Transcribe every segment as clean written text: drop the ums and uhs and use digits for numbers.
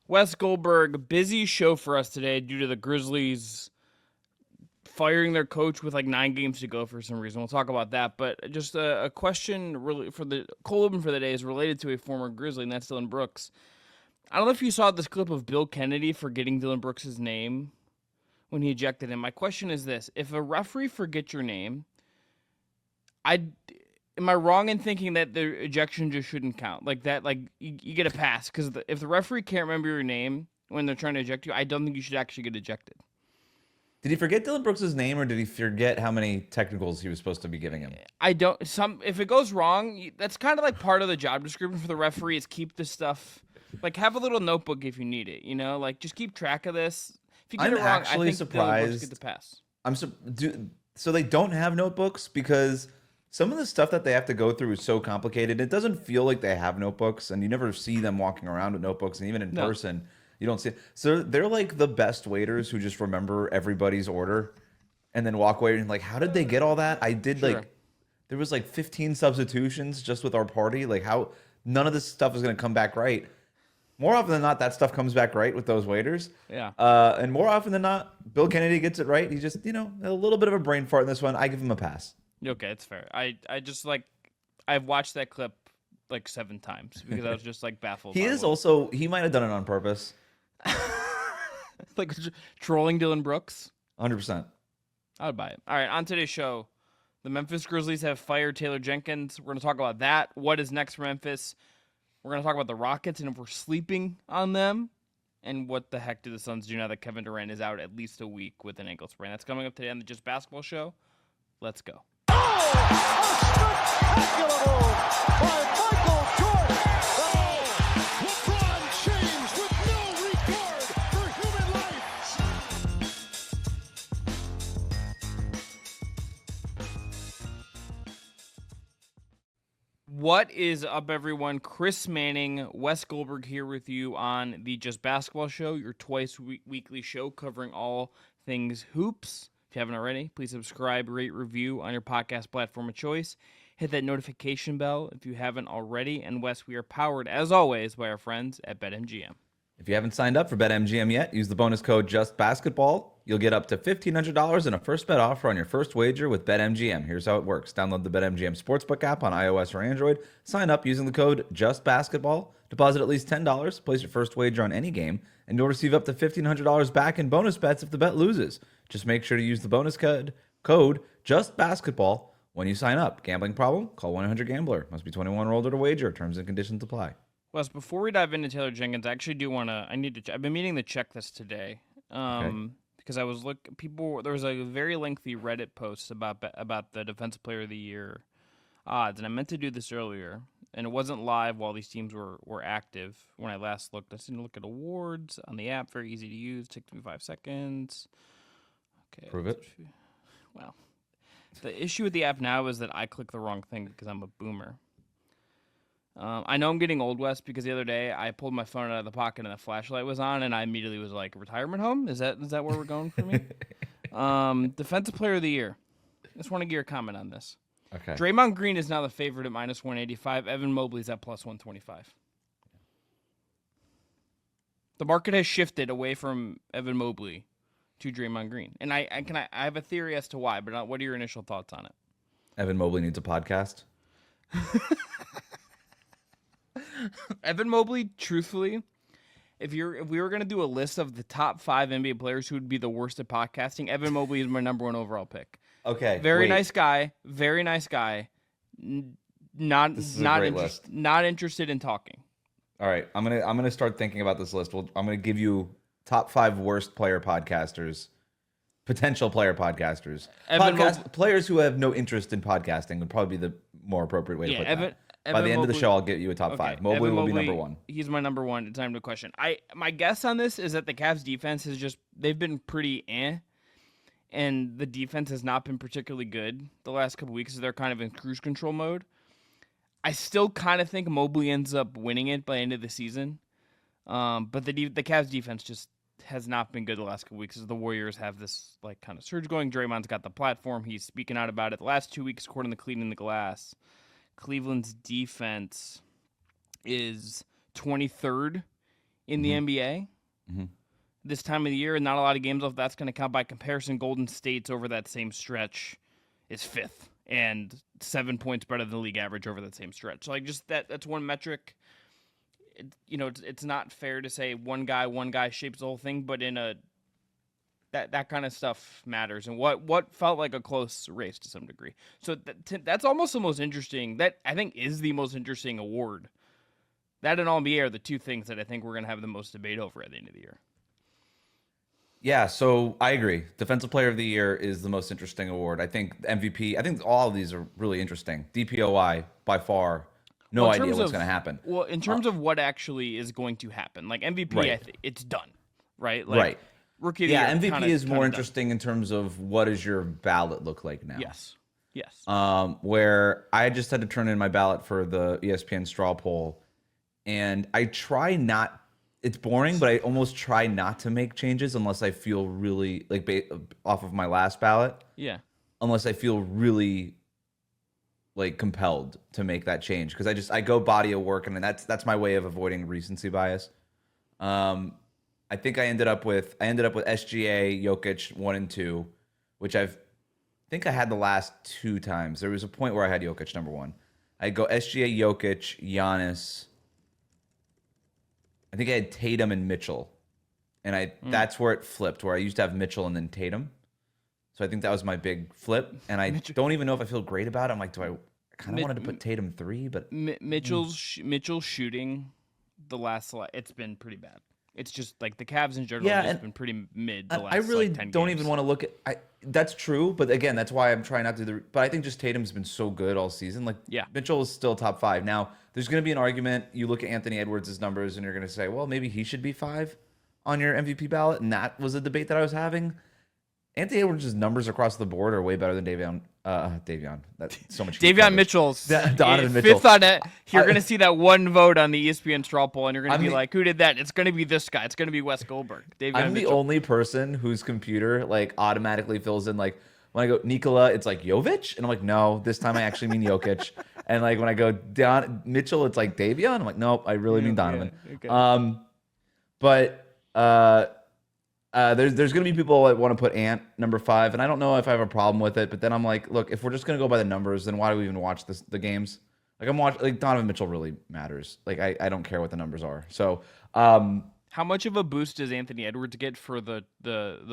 Wes Goldberg, busy show for us today due to the Grizzlies firing their coach with like 9 games to go for some reason. We'll talk about that. But just a question really for the cold open for the day is related to a former Grizzly, and that's Dillon Brooks. I don't know if you saw this clip of Bill Kennedy forgetting Dillon Brooks' name when he ejected him. My question is this. If a referee forgets your name, am I wrong in thinking that the ejection just shouldn't count? Like that, like you get a pass because if the referee can't remember your name when they're trying to eject you, I don't think you should actually get ejected. Did he forget Dillon Brooks' name, or did he forget how many technicals he was supposed to be giving him? I don't. If it goes wrong, that's kind of like part of the job description for the referee is keep this stuff. Like have a little notebook if you need it. You know, like just keep track of this. If you get it wrong, I think surprised. Get the pass. So they don't have notebooks because some of the stuff that they have to go through is so complicated. It doesn't feel like they have notebooks, and you never see them walking around with notebooks, and even in person, you don't see it. So they're like the best waiters who just remember everybody's order and then walk away and like, how did they get all that? There was like 15 substitutions just with our party. Like how none of this stuff is going to come back right. More often than not, that stuff comes back right with those waiters. Yeah. And more often than not, Bill Kennedy gets it right. He just, a little bit of a brain fart in this one. I give him a pass. Okay, it's fair. I just like I've watched that clip like 7 times because I was just like baffled. He might have done it on purpose. Like trolling Dillon Brooks. 100%. I would buy it. All right, on today's show, the Memphis Grizzlies have fired Taylor Jenkins. We're going to talk about that. What is next for Memphis? We're going to talk about the Rockets and if we're sleeping on them. And what the heck do the Suns do now that Kevin Durant is out at least a week with an ankle sprain? That's coming up today on the Just Basketball Show. Let's go. Spectacular move by Michael Jordan. LeBron James with no regard for human life. What is up, everyone? Chris Manning, Wes Goldberg here with you on the Just Basketball Show, your twice-weekly show covering all things hoops. If you haven't already, please subscribe, rate, review on your podcast platform of choice. Hit that notification bell if you haven't already. And Wes, we are powered, as always, by our friends at BetMGM. If you haven't signed up for BetMGM yet, use the bonus code JustBasketball. You'll get up to $1,500 in a first bet offer on your first wager with BetMGM. Here's how it works. Download the BetMGM Sportsbook app on iOS or Android. Sign up using the code JustBasketball. Deposit at least $10. Place your first wager on any game. And you'll receive up to $1,500 back in bonus bets if the bet loses. Just make sure to use the bonus code JustBasketball when you sign up. Gambling problem? Call 1-800-GAMBLER. Must be 21 or older to wager. Terms and conditions apply. Wes, before we dive into Taylor Jenkins, I actually do want to. I've been meaning to check this today, because I was there was a very lengthy Reddit post about the Defensive Player of the Year odds, and I meant to do this earlier, and it wasn't live while these teams were active when I last looked. I just need to look at awards on the app. Very easy to use. Takes me 5 seconds. Okay. Prove it. Well, the issue with the app now is that I click the wrong thing because I'm a boomer. I know I'm getting old, West, because the other day I pulled my phone out of the pocket and the flashlight was on, and I immediately was like, retirement home? Is that where we're going for me? Defensive Player of the Year. Just want to get your comment on this. Okay. Draymond Green is now the favorite at -185. Evan Mobley's at +125. The market has shifted away from Evan Mobley to Draymond Green. And I have a theory as to why, but what are your initial thoughts on it? Evan Mobley needs a podcast. Evan Mobley, truthfully, if we were going to do a list of the top 5 NBA players who would be the worst at podcasting, Evan Mobley is my number 1 overall pick. Okay. Very nice guy. Not interested in talking. All right, I'm gonna start thinking about this list. I'm gonna give you top 5 worst potential player podcasters. Players who have no interest in podcasting would probably be the more appropriate way to put that. By the end of the show, I'll get you a top 5. Mobley will be number 1. He's my number 1. Time to question. My guess on this is that the Cavs defense they've been pretty and the defense has not been particularly good the last couple weeks. So they're kind of in cruise control mode. I still kind of think Mobley ends up winning it by the end of the season. But the Cavs defense just has not been good the last couple weeks as the Warriors have this like kind of surge going. Draymond's got the platform. He's speaking out about it. The last 2 weeks, according to Cleaning the Glass, Cleveland's defense is 23rd in the NBA Mm-hmm. this time of the year, and not a lot of games left. That's going to count. By comparison, Golden State's over that same stretch is 5th and 7 points better than the league average over that same stretch. So like just that's one metric. It's not fair to say one guy shapes the whole thing, but in that kind of stuff matters, and what felt like a close race to some degree. So that's almost the most interesting. That I think is the most interesting award. That and All-NBA are the two things that I think we're going to have the most debate over at the end of the year. Yeah, so I agree. Defensive Player of the Year is the most interesting award. I think MVP, I think all of these are really interesting. DPOY, by far, no idea what's going to happen. Well, in terms of what actually is going to happen, like MVP, Right. it's done, right? Like, Right. Rookie of the Yeah, year, MVP is more done. interesting in terms of what does your ballot look like now. Yes. Where I just had to turn in my ballot for the ESPN straw poll, and I try not. It's boring, but I almost try not to make changes unless I feel really off of my last ballot. Yeah. Unless I feel really compelled to make that change, because I go body of work, and that's my way of avoiding recency bias. I think I ended up with SGA, Jokic 1 and 2, which I think I had the last 2 times. There was a point where I had Jokic number 1. I go SGA, Jokic, Giannis. I think I had Tatum and Mitchell, and that's where it flipped, where I used to have Mitchell and then Tatum. So I think that was my big flip, and I don't even know if I feel great about it. I'm like, I kind of wanted to put Tatum 3, but Mitchell's shooting the last it's been pretty bad. It's just like the Cavs in general have just been pretty mid the last I really 10 don't games. even want to look at that's true, but again, that's why I'm trying not to but I think just Tatum's been so good all season. Mitchell is still top 5. Now, there's going to be an argument. You look at Anthony Edwards' numbers and you're going to say, well, maybe he should be 5 on your MVP ballot, and that was a debate that I was having. Anthony Edwards' numbers across the board are way better than Davion. That's so much. Davion Mitchell's Donovan Mitchell. 5th on it. You're going to see that one vote on the ESPN straw poll, and you're going to be like, who did that? It's going to be this guy. It's going to be Wes Goldberg. I'm the only person whose computer automatically fills in when I go Nikola, it's like Jovic, and I'm like, no, this time I actually mean Jokic. And when I go Mitchell, it's like Davion. I'm like, nope, I really mean Donovan. Okay. There's going to be people that want to put Ant number 5, and I don't know if I have a problem with it. But then I'm like, look, if we're just going to go by the numbers, then why do we even watch the games? Donovan Mitchell really matters. I don't care what the numbers are. So, how much of a boost does Anthony Edwards get for the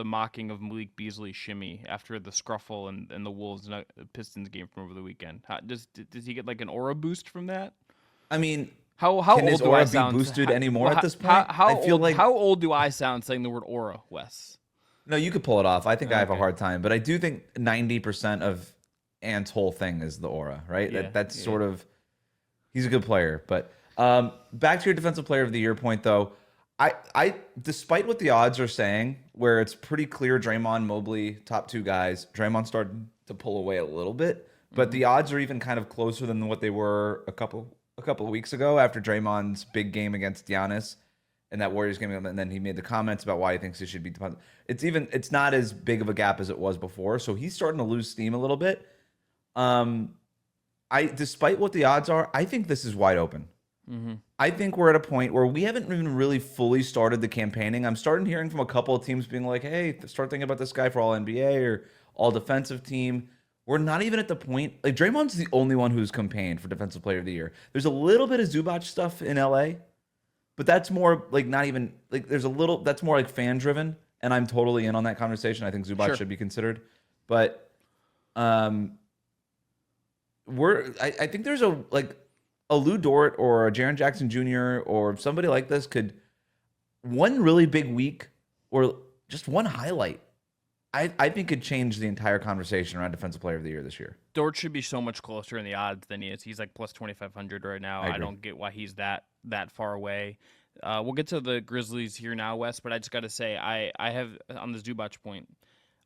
mocking of Malik Beasley's shimmy after the scruffle and the Wolves and Pistons game from over the weekend? Does he get an aura boost from that? I mean, how can old his do aura I be sound? boosted anymore at this point? How old do I sound saying the word aura, Wes? No, you could pull it off. I think I have a hard time, but I do think 90% of Ant's whole thing is the aura, right? Yeah, that's sort of, he's a good player. But back to your Defensive Player of the Year point, though, I despite what the odds are saying, where it's pretty clear Draymond, Mobley, top 2 guys, Draymond started to pull away a little bit, but the odds are even kind of closer than what they were a couple of weeks ago after Draymond's big game against Giannis and that Warriors game, and then he made the comments about why he thinks he should be. It's not as big of a gap as it was before, so he's starting to lose steam a little bit. Despite what the odds are, I think this is wide open. Mm-hmm. I think we're at a point where we haven't even really fully started the campaigning. I'm starting hearing from a couple of teams being like, hey, start thinking about this guy for all NBA or all defensive team. We're not even at the point. Draymond's the only one who's campaigned for Defensive Player of the Year. There's a little bit of Zubac stuff in LA, but that's more not even there's a little that's more fan driven, and I'm totally in on that conversation. I think Zubac should be considered, but I think there's a Lou Dort or a Jaren Jackson Jr. or somebody like this could one really big week or just one highlight. I think could change the entire conversation around Defensive Player of the Year this year. Dort should be so much closer in the odds than he is. He's plus 2,500 right now. I don't get why he's that far away. We'll get to the Grizzlies here now, Wes, but I just got to say, I have, on the Zubac point,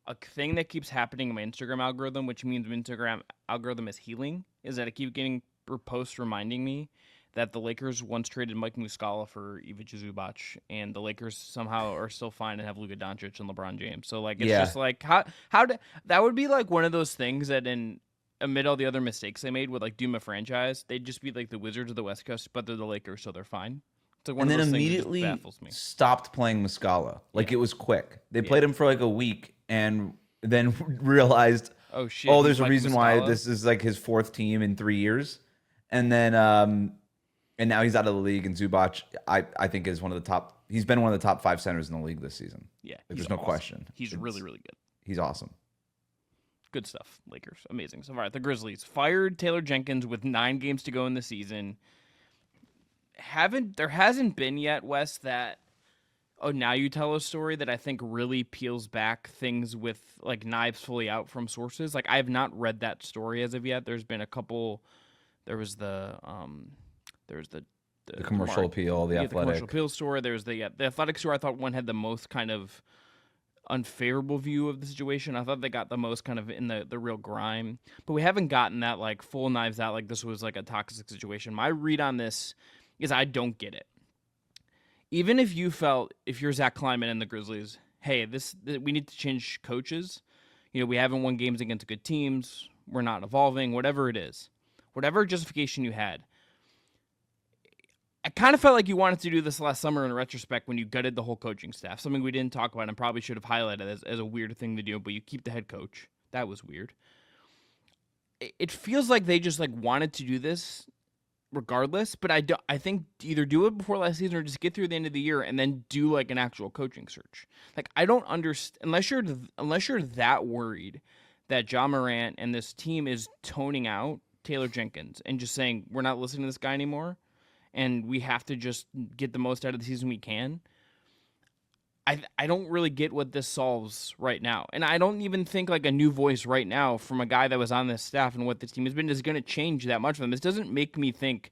a thing that keeps happening in my Instagram algorithm, which means my Instagram algorithm is healing, is that I keep getting posts reminding me that the Lakers once traded Mike Muscala for Ivica Zubac, and the Lakers somehow are still fine and have Luka Doncic and LeBron James. So it's just how that would be one of those things that amid all the other mistakes they made would doom a franchise, they'd just be the Wizards of the West Coast, but they're the Lakers, so they're fine. It's like one And of then those things that immediately just baffles me. stopped playing Muscala. Like, it was quick. They played him for like a week and then realized, Oh shit! oh, he's there's a Mike reason why Muscala? this is like his fourth team in 3 years. And then and now he's out of the league, and Zubac, I think, is one of the top. He's been one of the top 5 centers in the league this season. Yeah, Like, he's there's no awesome. question. He's really, really good. He's awesome. Good stuff, Lakers. Amazing. So, all right, the Grizzlies fired Taylor Jenkins with 9 games to go in the season. There hasn't been yet, Wes, that now you tell a story that I think really peels back things with like knives fully out from sources. Like, I have not read that story as of yet. There's been a couple. There was the commercial appeal, the athletic. the commercial appeal story. There's the athletic story. I thought one had the most kind of unfavorable view of the situation. I thought they got the most kind of in the real grime, but we haven't gotten that like full knives out. Like, this was like a toxic situation. My read on this is I don't get it. Even if you're Zach Kleiman and the Grizzlies, hey, we need to change coaches. You know, we haven't won games against good teams. We're not evolving, whatever it is. Whatever justification you had. I kind of felt like you wanted to do this last summer in retrospect when you gutted the whole coaching staff. Something we didn't talk about and probably should have highlighted as a weird thing to do, but you keep the head coach. That was weird. It feels like they just like wanted to do this regardless, but I think either do it before last season or just get through the end of the year and then do like an actual coaching search. Like, I don't understand unless you're that worried that Ja Morant and this team is toning out Taylor Jenkins and just saying we're not listening to this guy anymore and we have to just get the most out of the season we can. I don't really get what this solves right now. And I don't even think like a new voice right now from a guy that was on this staff and what this team has been is going to change that much for them. This doesn't make me think,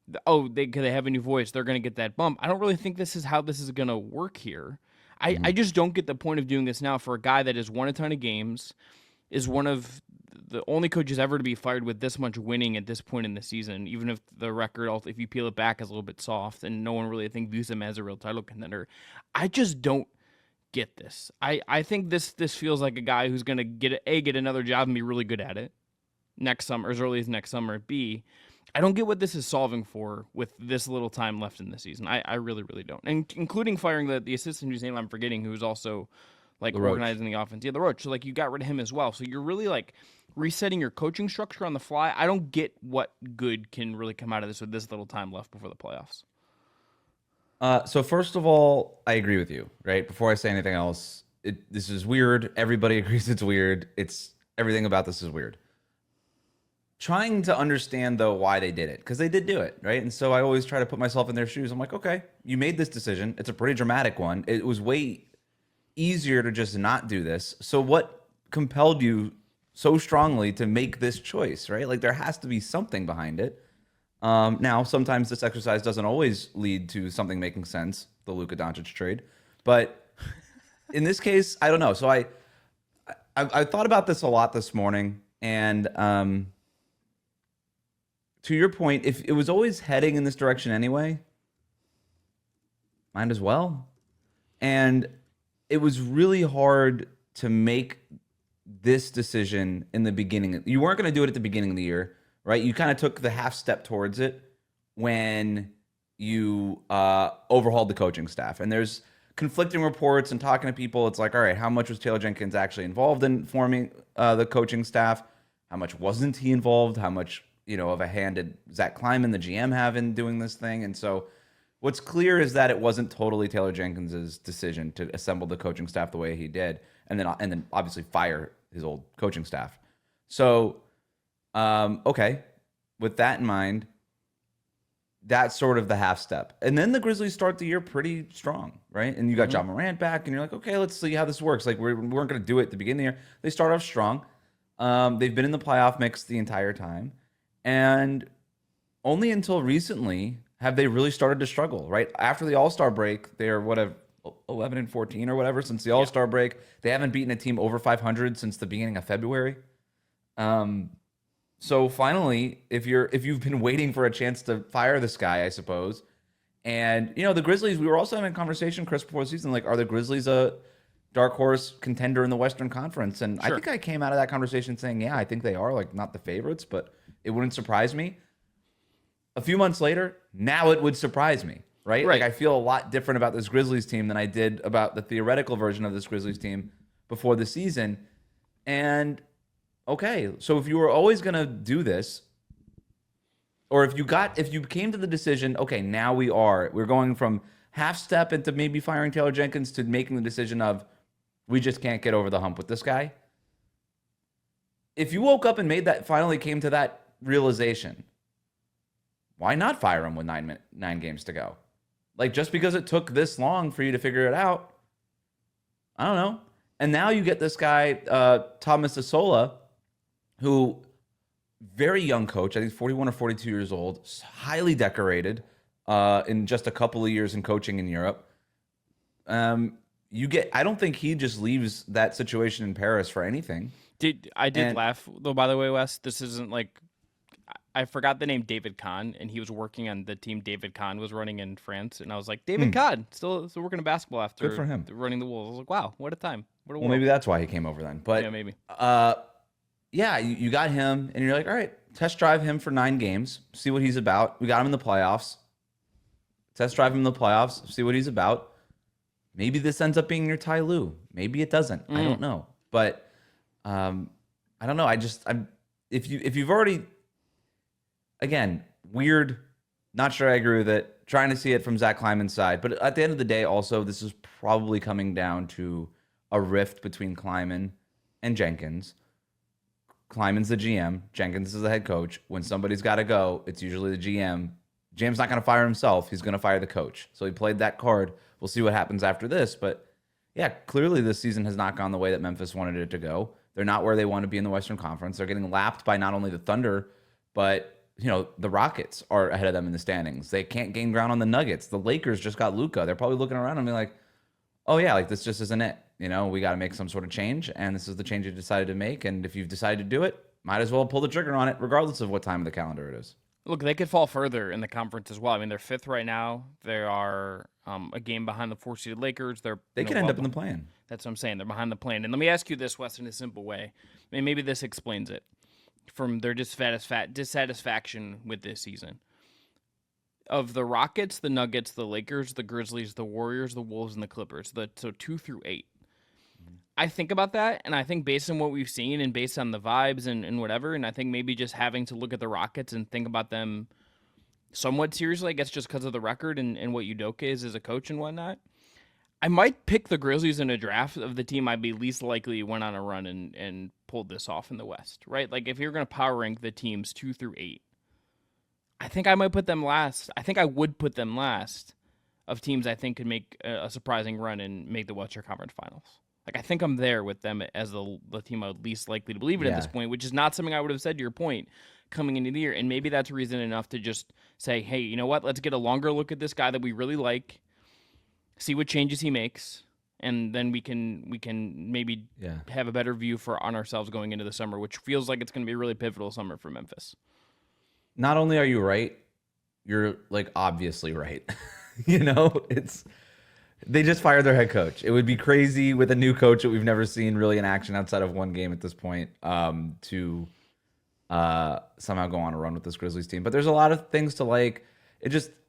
they have a new voice, they're going to get that bump. I don't really think this is how this is going to work here. I just don't get the point of doing this now for a guy that has won a ton of games, is one of the only coaches ever to be fired with this much winning at this point in the season, even if the record, if you peel it back, is a little bit soft and no one really, I think, views him as a real title contender. I just don't get this. I think this feels like a guy who's going to get another job and be really good at it next summer, as early as next summer. B, I don't get what this is solving for with this little time left in the season. I really, really don't. And including firing the assistant whose name I'm forgetting, who's also like organizing the offense. Yeah, the Roach. So like you got rid of him as well. So you're really like resetting your coaching structure on the fly. I don't get what good can really come out of this with this little time left before the playoffs. So first of all, I agree with you, right? Before I say anything else, this is weird. Everybody agrees it's weird. Everything about this is weird. Trying to understand, though, why they did it, because they did do it, right? And so I always try to put myself in their shoes. I'm like, okay, you made this decision. It's a pretty dramatic one. It was way easier to just not do this. So what compelled you so strongly to make this choice, right? Like, there has to be something behind it. Now, sometimes this exercise doesn't always lead to something making sense, the Luka Doncic trade. But in this case, I don't know. So I thought about this a lot this morning. And to your point, if it was always heading in this direction anyway, might as well. And it was really hard to make this decision in the beginning. You weren't going to do it at the beginning of the year, right? You kind of took the half step towards it when you overhauled the coaching staff. And there's conflicting reports and talking to people. It's like, all right, how much was Taylor Jenkins actually involved in forming the coaching staff? How much wasn't he involved? How much, of a hand did Zach Kleiman, the GM, have in doing this thing? And so what's clear is that it wasn't totally Taylor Jenkins's decision to assemble the coaching staff the way he did, and then obviously fire his old coaching staff. So, okay, with that in mind, that's sort of the half step. And then the Grizzlies start the year pretty strong, right? And you got Ja Morant back, and you're like, okay, let's see how this works. Like, we weren't going to do it at the beginning of the year. They start off strong. They've been in the playoff mix the entire time. And only until recently have they really started to struggle, right? After the All-Star break, they're 11-14 or whatever since the All-Star break. They haven't beaten a team over 500 since the beginning of February. So finally, if you've been waiting for a chance to fire this guy, I suppose, and the Grizzlies, we were also having a conversation, Chris, before the season, like, are the Grizzlies a dark horse contender in the Western Conference? And sure. I think I came out of that conversation saying, yeah, I think they are, like, not the favorites, but it wouldn't surprise me. A few months later, now it would surprise me. right? Right. Like I feel a lot different about this Grizzlies team than I did about the theoretical version of this Grizzlies team before the season. And okay, so if you were always going to do this, or if you came to the decision, okay, now we're going from half step into maybe firing Taylor Jenkins to making the decision of we just can't get over the hump with this guy. If you woke up and finally came to that realization, why not fire him with 9 games to go? Like, just because it took this long for you to figure it out, I don't know. And now you get this guy, Thomas Asola, who, very young coach, I think 41 or 42 years old, highly decorated in just a couple of years in coaching in Europe. I don't think he just leaves that situation in Paris for anything. I did laugh, though, by the way, Wes. This isn't like... I forgot the name David Kahn, and he was working on the team David Kahn was running in France. And I was like, David Kahn, still working in basketball after Good for him. running the Wolves. I was like, wow, what a time. What a Well, maybe that's why he came over then. But yeah, maybe. Yeah, you got him, and you're like, all right, test drive him for 9 games, see what he's about. We got him in the playoffs. Test drive him in the playoffs, see what he's about. Maybe this ends up being your Ty Lue. Maybe it doesn't. I don't know. But I don't know. If you've already, again, weird, not sure I agree with it, trying to see it from Zach Kleiman's side. But at the end of the day, also, this is probably coming down to a rift between Kleiman and Jenkins. Kleiman's the GM. Jenkins is the head coach. When somebody's got to go, it's usually the GM. GM's not going to fire himself. He's going to fire the coach. So he played that card. We'll see what happens after this. But yeah, clearly this season has not gone the way that Memphis wanted it to go. They're not where they want to be in the Western Conference. They're getting lapped by not only the Thunder, but the Rockets are ahead of them in the standings. They can't gain ground on the Nuggets. The Lakers just got Luka. They're probably looking around and being like, oh yeah, like this just isn't it. We got to make some sort of change, and this is the change you decided to make. And if you've decided to do it, might as well pull the trigger on it, regardless of what time of the calendar it is. Look, they could fall further in the conference as well. I mean, they're 5th right now. They are a game behind the 4-seeded Lakers. They could end up in the play-in. That's what I'm saying. They're behind the play-in. And let me ask you this, Wes, in a simple way. I mean, maybe this explains it from their dissatisfaction with this season. Of the Rockets, the Nuggets, the Lakers, the Grizzlies, the Warriors, the Wolves, and the Clippers. So 2 through 8. I think about that, and I think based on what we've seen and based on the vibes and whatever, and I think maybe just having to look at the Rockets and think about them somewhat seriously, I guess just because of the record and what Udoka is as a coach and whatnot, I might pick the Grizzlies in a draft of the team I'd be least likely went on a run and pulled this off in the West, right? Like if you're going to power rank the teams 2 through 8, I think I might put them last. I think I would put them last of teams I think could make a surprising run and make the Western Conference Finals. Like, I think I'm there with them as the team I would least likely to believe it at this point, which is not something I would have said to your point coming into the year. And maybe that's reason enough to just say, hey, you know what? Let's get a longer look at this guy that we really like, see what changes he makes, and then we can maybe have a better view on ourselves going into the summer, which feels like it's going to be a really pivotal summer for Memphis. Not only are you right, you're like obviously right. They just fired their head coach. It would be crazy with a new coach that we've never seen really in action outside of one game at this point to somehow go on a run with this Grizzlies team. But there's a lot of things to like.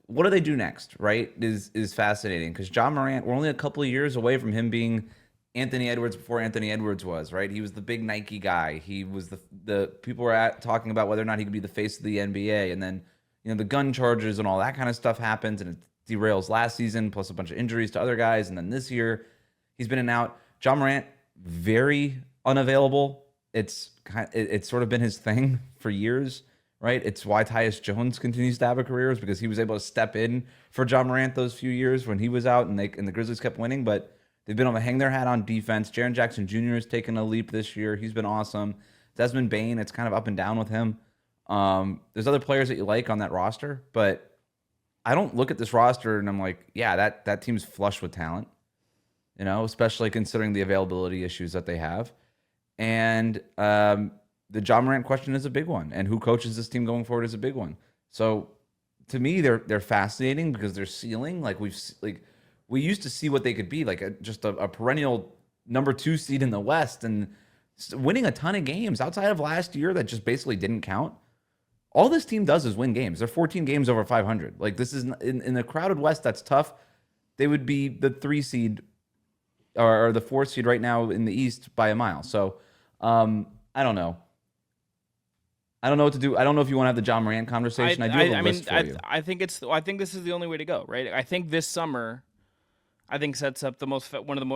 What do they do next, right, is fascinating. Because John Morant, we're only a couple of years away from him being Anthony Edwards before Anthony Edwards was, right? He was the big Nike guy. He was the people were talking about whether or not he could be the face of the NBA. And then, the gun charges and all that kind of stuff happens, and it derails last season, plus a bunch of injuries to other guys. And then this year, he's been in and out. John Morant, very unavailable. It's sort of been his thing for years, right? It's why Tyus Jones continues to have a career, is because he was able to step in for John Morant those few years when he was out and the Grizzlies kept winning. But they've been able to hang their hat on defense. Jaren Jackson Jr. has taken a leap this year. He's been awesome. Desmond Bane, it's kind of up and down with him. There's other players that you like on that roster, but I don't look at this roster and I'm like, yeah, that team's flush with talent, especially considering the availability issues that they have. And the John Morant question is a big one, and who coaches this team going forward is a big one. So to me, they're fascinating because their ceiling, we used to see what they could be, like just a perennial number 2 seed in the West and winning a ton of games outside of last year that just basically didn't count. All this team does is win games. They're 14 games over 500. Like this is in the crowded West. That's tough. They would be the 3 seed or the 4 seed right now in the East by a mile. So I don't know. I don't know what to do. I don't know if you want to have the John Morant conversation. I do have a list for you. I think this is the only way to go, right? I think this summer, sets up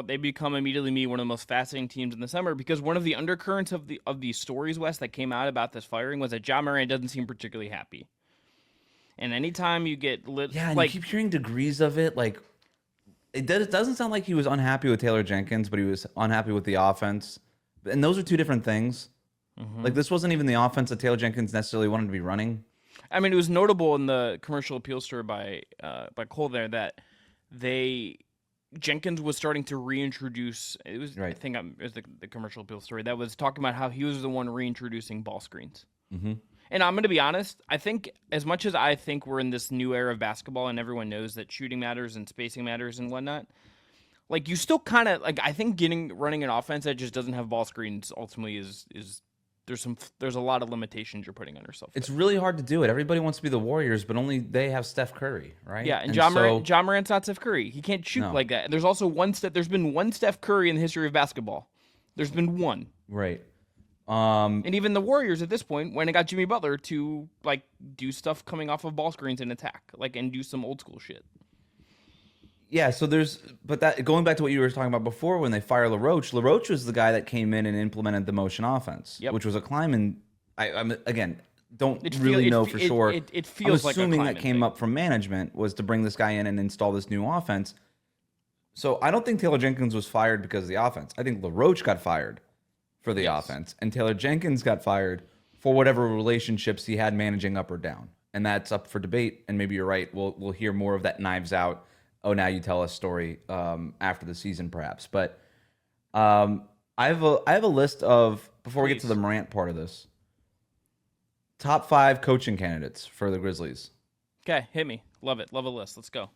they become immediately one of the most fascinating teams in the summer because one of the undercurrents of the stories, Wes, that came out about this firing was that John Morant doesn't seem particularly happy. And anytime you get lit, and you keep hearing degrees of it. Like it doesn't sound like he was unhappy with Taylor Jenkins, but he was unhappy with the offense. And those are two different things. Mm-hmm. Like this wasn't even the offense that Taylor Jenkins necessarily wanted to be running. I mean, it was notable in the commercial appeal story by Cole there that Jenkins was starting to reintroduce. It was right. I think it was the commercial appeal story that was talking about how he was the one reintroducing ball screens. Mm-hmm. And I'm going to be honest. I think as much as I think we're in this new era of basketball and everyone knows that shooting matters and spacing matters and whatnot. Like you still kind of like I think running an offense that just doesn't have ball screens ultimately is there's a lot of limitations you're putting on yourself. It's really hard to do it. Everybody wants to be the Warriors, but only they have Steph Curry, right? Yeah, and John Morant's not Steph Curry. He can't shoot like that. And there's also there's been one Steph Curry in the history of basketball. There's been one. Right. And even the Warriors at this point went and got Jimmy Butler to like do stuff coming off of ball screens and attack, and do some old school shit. Yeah, so that going back to what you were talking about before when they fire LaRoche was the guy that came in and implemented the motion offense, which was a Kleiman. I'm again don't really know for sure. It feels like assuming that came up from management was to bring this guy in and install this new offense. So I don't think Taylor Jenkins was fired because of the offense. I think LaRoche got fired for the offense, and Taylor Jenkins got fired for whatever relationships he had managing up or down, and that's up for debate. And maybe you're right. We'll hear more of that Knives Out. Oh, now you tell us story after the season, perhaps. But I have a list of before we get to the Morant part of this. Top 5 coaching candidates for the Grizzlies. Okay, hit me. Love it. Love a list. Let's go.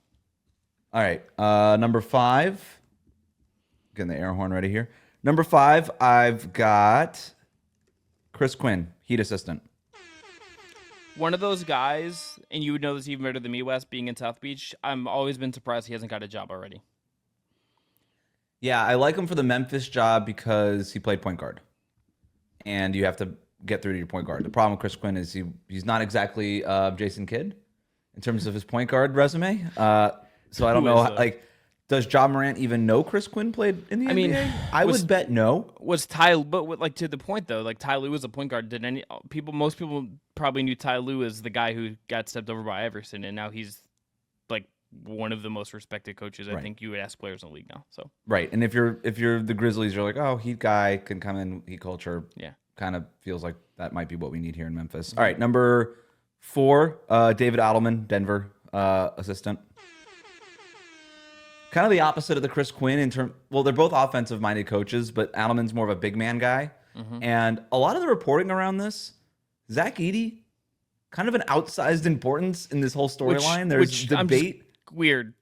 All right, number 5. Getting the air horn ready here. Number 5, I've got Chris Quinn, Heat assistant. One of those guys, and you would know this even better than me, Wes, being in South Beach, I'm always been surprised he hasn't got a job already. Yeah, I like him for the Memphis job because he played point guard. And you have to get through to your point guard. The problem with Chris Quinn is he's not exactly Jason Kidd in terms of his point guard resume. So I don't know, does Ja Morant even know Chris Quinn played in the NBA? I would bet no. Was but to the point though, like Ty Lue was a point guard. Most people probably knew Ty Lue as the guy who got stepped over by Iverson, and now he's like one of the most respected coaches. I think you would ask players in the league now. So right, and if you're the Grizzlies, you're like, oh, Heat guy can come in, Heat culture. Yeah, kind of feels like that might be what we need here in Memphis. Mm-hmm. All right, number 4, David Adelman, Denver assistant. Kind of the opposite of the Chris Quinn they're both offensive-minded coaches, but Adelman's more of a big man guy. Mm-hmm. And a lot of the reporting around this, Zach Edey, kind of an outsized importance in this whole storyline. There's debate. Weird,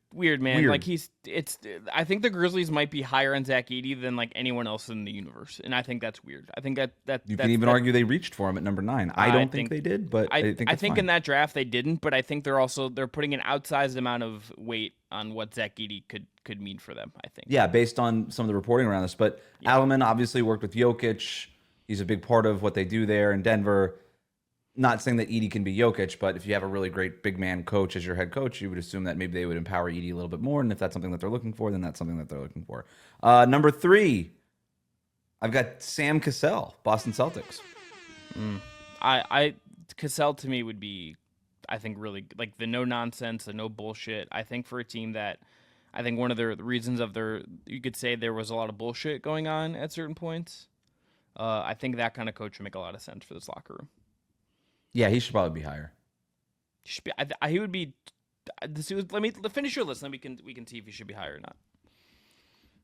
man. Like I think the Grizzlies might be higher on Zach Edey than like anyone else in the universe, and I think that's weird. I think that you can even argue they reached for him at number 9. I don't think they did, but I think in that draft they didn't, but I think they're putting an outsized amount of weight on what Zach Edey could mean for them. I think. Yeah, based on some of the reporting around this, but Adelman obviously worked with Jokic. He's a big part of what they do there in Denver. Not saying that Edey can be Jokic, but if you have a really great big man coach as your head coach, you would assume that maybe they would empower Edey a little bit more. And if that's something that they're looking for, then that's something that they're looking for. Number 3, I've got Sam Cassell, Boston Celtics. Cassell to me would be, I think, really like the no nonsense, the no bullshit. I think for a team that, I think one of the reasons you could say there was a lot of bullshit going on at certain points. I think that kind of coach would make a lot of sense for this locker room. Yeah, he should probably be higher. He would be. Let me finish your list, then we can see if he should be higher or not.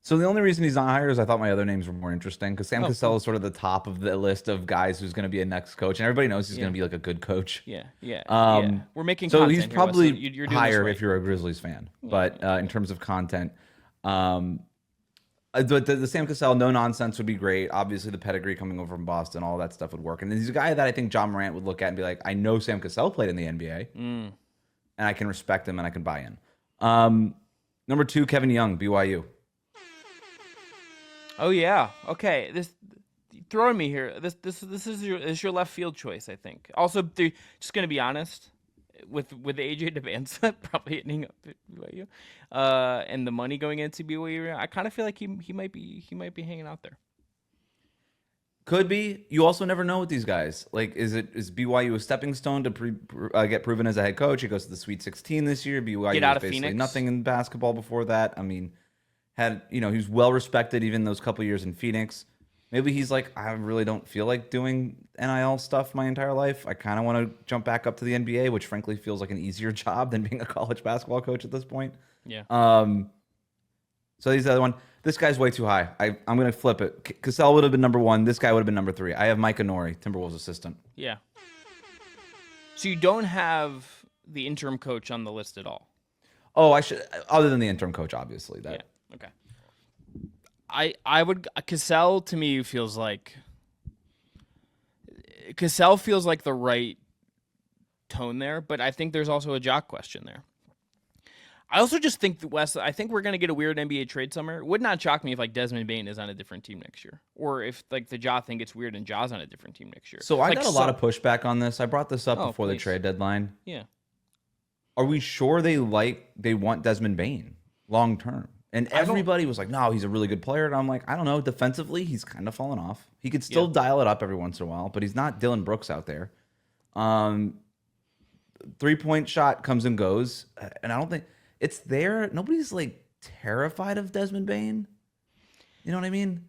So the only reason he's not higher is I thought my other names were more interesting because Sam Cassell is sort of the top of the list of guys who's going to be a next coach, and everybody knows he's going to be like a good coach. Yeah. We're making so content he's here, probably so you're higher right. if you're a Grizzlies fan, but in terms of content, The Sam Cassell, no nonsense would be great. Obviously, the pedigree coming over from Boston, all that stuff would work. And he's a guy that I think John Morant would look at and be like, I know Sam Cassell played in the NBA, and I can respect him and I can buy in. Number 2, Kevin Young, BYU. Oh yeah. Okay. This throwing me here. This is your left field choice, I think. Also, just gonna be honest with AJ Devanza probably hitting up at BYU, and the money going into BYU. I kind of feel like he might be hanging out there. Could be. You also never know with these guys. Like, is BYU a stepping stone to get proven as a head coach? He goes to the Sweet 16 this year. BYU Get out was of basically Phoenix. nothing in basketball before that. I mean, he was well respected even those couple years in Phoenix. Maybe he's like, I really don't feel like doing NIL stuff my entire life. I kind of want to jump back up to the NBA, which frankly feels like an easier job than being a college basketball coach at this point. Yeah. So he's the other one. This guy's way too high. I'm going to flip it. Cassell would have been number 1. This guy would have been number 3. I have Micah Nori, Timberwolves assistant. Yeah. So you don't have the interim coach on the list at all. Oh, I should. Other than the interim coach, obviously. Yeah. Okay. I would Cassell to me feels like the right tone there, but I think there's also a jock question there. I also just think I think we're gonna get a weird NBA trade summer. It would not shock me if like Desmond Bane is on a different team next year, or if like the Ja thing gets weird and Ja's on a different team next year. So I got a lot of pushback on this. I brought this up before the please. trade deadline. Yeah. Are we sure they want Desmond Bane long term? And everybody was like, no, he's a really good player. And I'm like, I don't know. Defensively, he's kind of fallen off. He could still dial it up every once in a while, but he's not Dillon Brooks out there. 3-point shot comes and goes. And I don't think it's there. Nobody's like terrified of Desmond Bane. You know what I mean?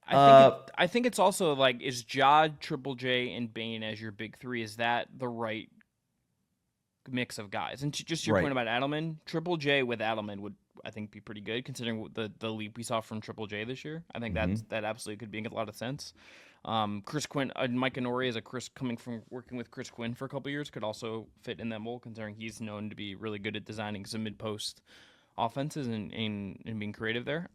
I think it's also like, is Ja, Triple J, and Bane as your big 3? Is that the right mix of guys? And just your point about Adelman, Triple J with Adelman would, I think, be pretty good considering the leap we saw from Triple J this year. I think that absolutely could make a lot of sense. Chris Quinn, Mike Nori is coming from working with Chris Quinn for a couple years, could also fit in that mold considering he's known to be really good at designing some mid-post offenses and being creative there.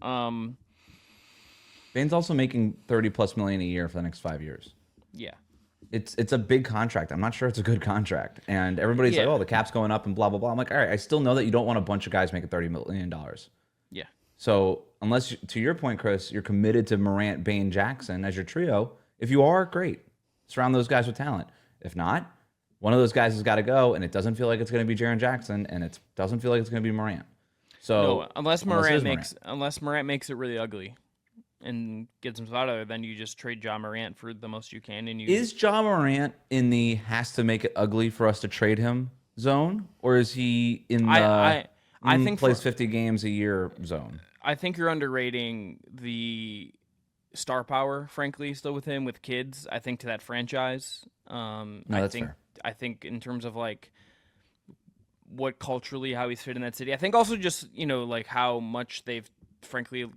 Bane's also making $30+ million a year for the next 5 years. Yeah. It's a big contract. I'm not sure it's a good contract. And everybody's like, oh, the cap's going up and blah, blah, blah. I'm like, all right, I still know that you don't want a bunch of guys making $30 million. Yeah. So unless, to your point, Chris, you're committed to Morant, Bane, Jackson as your trio, if you are, great. Surround those guys with talent. If not, one of those guys has got to go, and it doesn't feel like it's going to be Jaren Jackson, and it doesn't feel like it's going to be Morant. So no, unless Morant makes it really ugly and gets himself out of there, then you just trade Ja Morant for the most you can. And is Ja Morant in the has to make it ugly for us to trade him zone, or is he in the I think plays 50 games a year zone? I think you're underrating the star power, frankly, still with him with kids. I think to that franchise. That's fair. I think in terms of like what culturally how he's fit in that city. I think also just like how much they've frankly.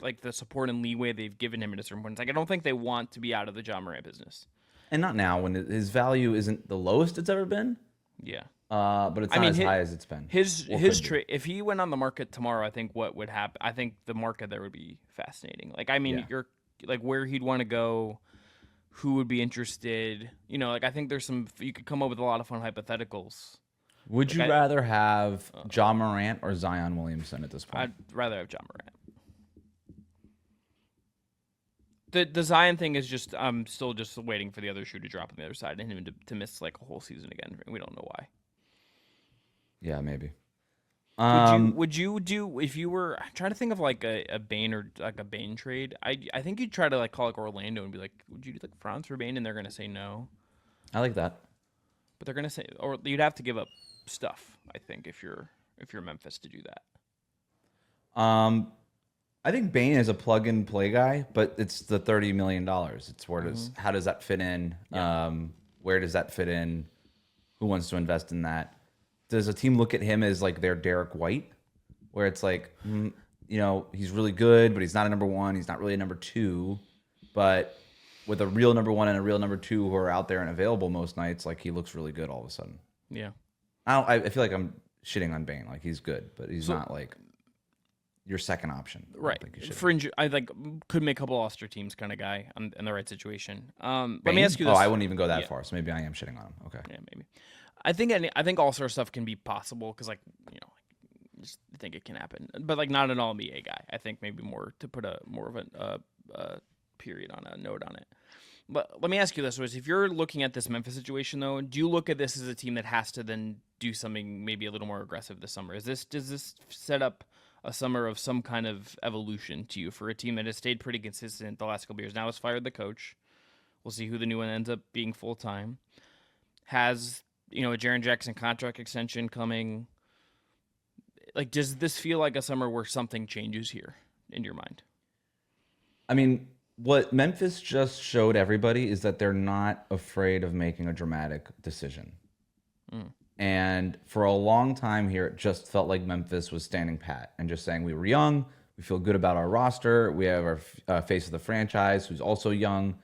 Like the support and leeway they've given him at a certain point. Like I don't think they want to be out of the Ja Morant business. And not now when his value isn't the lowest it's ever been. Yeah. But it's not as high as it's been. His trade, if he went on the market tomorrow, I think what would happen, I think the market there would be fascinating. Like, I mean, you're like where he'd want to go, who would be interested. Like I think there's you could come up with a lot of fun hypotheticals. Would you rather have Ja Morant or Zion Williamson at this point? I'd rather have Ja Morant. The Zion thing is just I'm still just waiting for the other shoe to drop on the other side and him to miss like a whole season again. We don't know why. Yeah, maybe. Would you do if you were I'm trying to think of like a Bane or like a Bane trade? I think you'd try to like call like Orlando and be like, would you do like Franz for Bane? And they're gonna say no. I like that. But they're gonna say, or you'd have to give up stuff. I think if you're Memphis to do that. I think Bane is a plug-and-play guy, but it's the $30 million. It's where how does that fit in? Yeah. Where does that fit in? Who wants to invest in that? Does a team look at him as like their Derek White, where it's like, he's really good, but he's not a number 1. He's not really a number 2. But with a real number 1 and a real number 2 who are out there and available most nights, like he looks really good all of a sudden. Yeah. I feel like I'm shitting on Bane. Like he's good, but he's not like. your second option. Right. Fringe, I think could make a couple All-Star teams kind of guy in the right situation. Let me ask you this. Oh, I wouldn't even go that far, so maybe I am shitting on him. Okay. Yeah, maybe. I think All-Star stuff can be possible because, like, you know, I just think it can happen. But, like, not an All-NBA guy. I think maybe more to put more of a period on a note on it. But let me ask you this, was if you're looking at this Memphis situation, though, do you look at this as a team that has to then do something maybe a little more aggressive this summer? Does this set up a summer of some kind of evolution to you for a team that has stayed pretty consistent the last couple years? Now has fired the coach. We'll see who the new one ends up being full-time. Has, you know, a Jaren Jackson contract extension coming. Like, does this feel like a summer where something changes here in your mind? I mean, what Memphis just showed everybody is that they're not afraid of making a dramatic decision. And for a long time here, it just felt like Memphis was standing pat and just saying we were young, we feel good about our roster, we have our face of the franchise who's also young.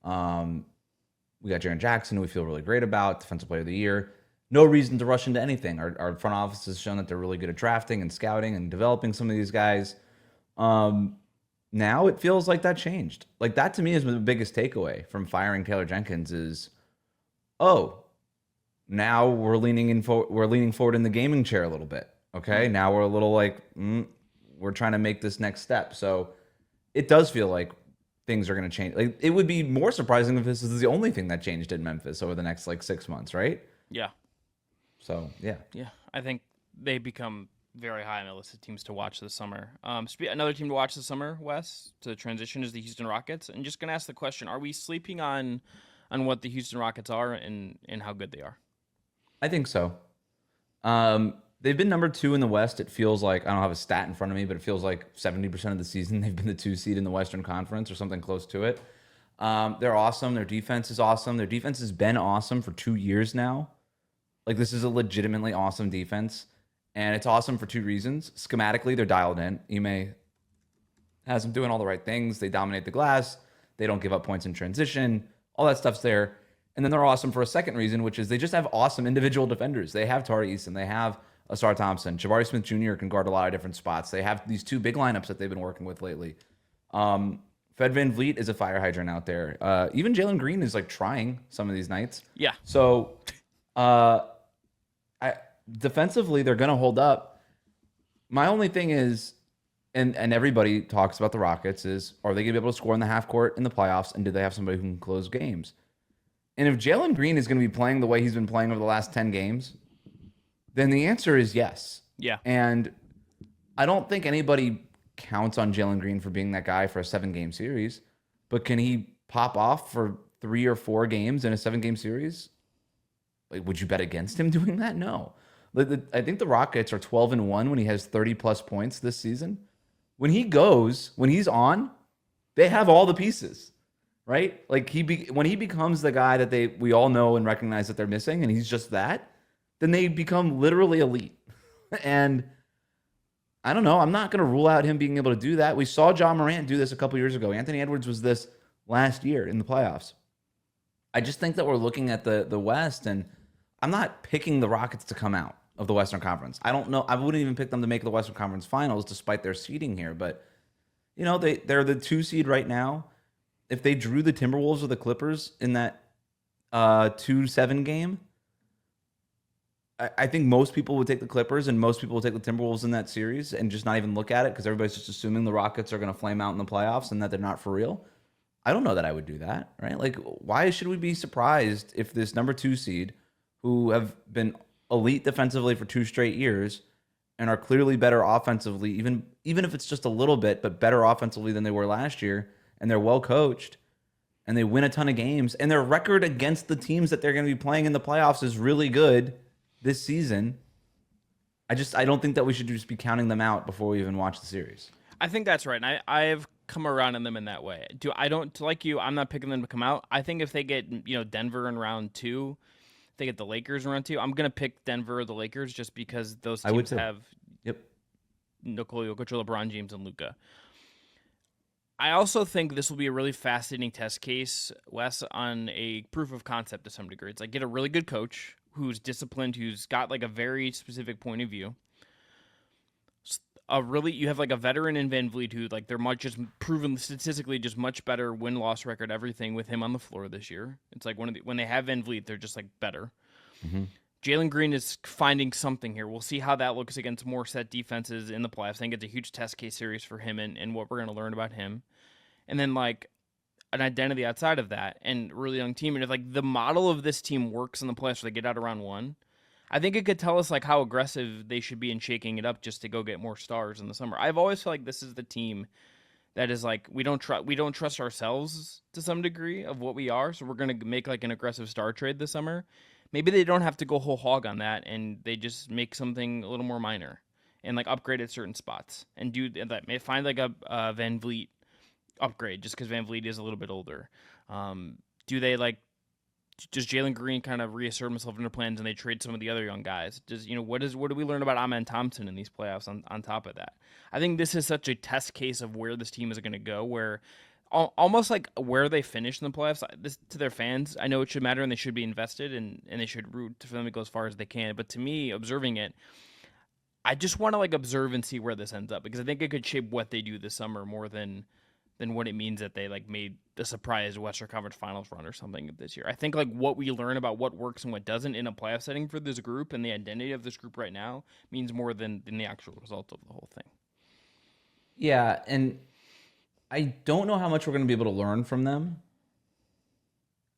We got Jaren Jackson, who we feel really great about, Defensive Player of the Year. No reason to rush into anything. Our front office has shown that they're really good at drafting and scouting and developing some of these guys. Now it feels like that changed. Like, that to me is the biggest takeaway from firing Taylor Jenkins is, now we're leaning forward in the gaming chair a little bit. Okay, now we're a little like we're trying to make this next step. So it does feel like things are going to change. Like, it would be more surprising if this is the only thing that changed in Memphis over the next like 6 months, right? Yeah. So yeah. I think they become very high on the list of teams to watch this summer. Another team to watch this summer, Wes, to transition, is the Houston Rockets. And just going to ask the question: are we sleeping on what the Houston Rockets are and how good they are? I think so. They've been number 2 in the West. It feels like, I don't have a stat in front of me, but it feels like 70% of the season they've been the 2 seed in the Western Conference or something close to it. They're awesome. Their defense is awesome. Their defense has been awesome for 2 years now. Like, this is a legitimately awesome defense, and it's awesome for 2 reasons. Schematically, they're dialed in. Ime has them doing all the right things. They dominate the glass. They don't give up points in transition. All that stuff's there. And then they're awesome for a second reason, which is they just have awesome individual defenders. They have Tari Eason. They have Asar Thompson. Jabari Smith Jr. can guard a lot of different spots. They have these 2 big lineups that they've been working with lately. Fred VanVleet is a fire hydrant out there. Even Jalen Green is like trying some of these nights. Yeah. So defensively, they're going to hold up. My only thing is, and everybody talks about the Rockets, is are they going to be able to score in the half court in the playoffs, and do they have somebody who can close games? And if Jalen Green is going to be playing the way he's been playing over the last 10 games, then the answer is yes. Yeah. And I don't think anybody counts on Jalen Green for being that guy for a 7-game series, but can he pop off for 3 or 4 games in a 7-game series? Like, would you bet against him doing that? No. I think the Rockets are 12-1 when he has 30-plus points this season. When he's on, they have all the pieces. Right? Like, when he becomes the guy that we all know and recognize that they're missing, and he's just that, then they become literally elite. And I don't know. I'm not going to rule out him being able to do that. We saw John Morant do this a couple years ago. Anthony Edwards was this last year in the playoffs. I just think that we're looking at the West, and I'm not picking the Rockets to come out of the Western Conference. I don't know. I wouldn't even pick them to make the Western Conference Finals despite their seeding here. But, you know, they're the 2 seed right now. If they drew the Timberwolves or the Clippers in that 2-7 game, I think most people would take the Clippers and most people would take the Timberwolves in that series and just not even look at it because everybody's just assuming the Rockets are going to flame out in the playoffs and that they're not for real. I don't know that I would do that, right? Like, why should we be surprised if this number 2 seed, who have been elite defensively for 2 straight years and are clearly better offensively, even if it's just a little bit, but better offensively than they were last year, and they're well coached, and they win a ton of games, and their record against the teams that they're going to be playing in the playoffs is really good this season. I don't think that we should just be counting them out before we even watch the series. I think that's right. And I've come around on them in that way. Like you, I'm not picking them to come out. I think if they get, you know, Denver in round 2, if they get the Lakers in round 2, I'm going to pick Denver or the Lakers just because those teams have Nikola Jokic, LeBron James, and Luka. I also think this will be a really fascinating test case, Wes, on a proof of concept to some degree. It's like, get a really good coach who's disciplined, who's got like a very specific point of view. you have like a veteran in Van Vliet who like they're much just proven statistically just much better win-loss record, everything with him on the floor this year. It's like when they have Van Vliet, they're just like better. Mm-hmm. Jalen Green is finding something here. We'll see how that looks against more set defenses in the playoffs. I think it's a huge test case series for him and what we're going to learn about him. And then like an identity outside of that and really young team. And if like the model of this team works in the playoffs, where they get out of round one, I think it could tell us like how aggressive they should be in shaking it up just to go get more stars in the summer. I've always felt like this is the team that is like we don't trust ourselves to some degree of what we are, so we're going to make like an aggressive star trade this summer. Maybe they don't have to go whole hog on that, and they just make something a little more minor and like upgrade at certain spots and do that. Find like a Van Vliet upgrade just because Van Vliet is a little bit older. Do they like? Does Jalen Green kind of reassert himself in their plans and they trade some of the other young guys? What do we learn about Amen Thompson in these playoffs on top of that? I think this is such a test case of where this team is going to go, where almost like where they finish in the playoffs. This, to their fans, I know it should matter and they should be invested and they should root for them to go as far as they can. But to me, observing it, I just want to like observe and see where this ends up because I think it could shape what they do this summer more than what it means that they like made the surprise Western Conference Finals run or something this year. I think like what we learn about what works and what doesn't in a playoff setting for this group and the identity of this group right now means more than the actual result of the whole thing. Yeah, and I don't know how much we're going to be able to learn from them.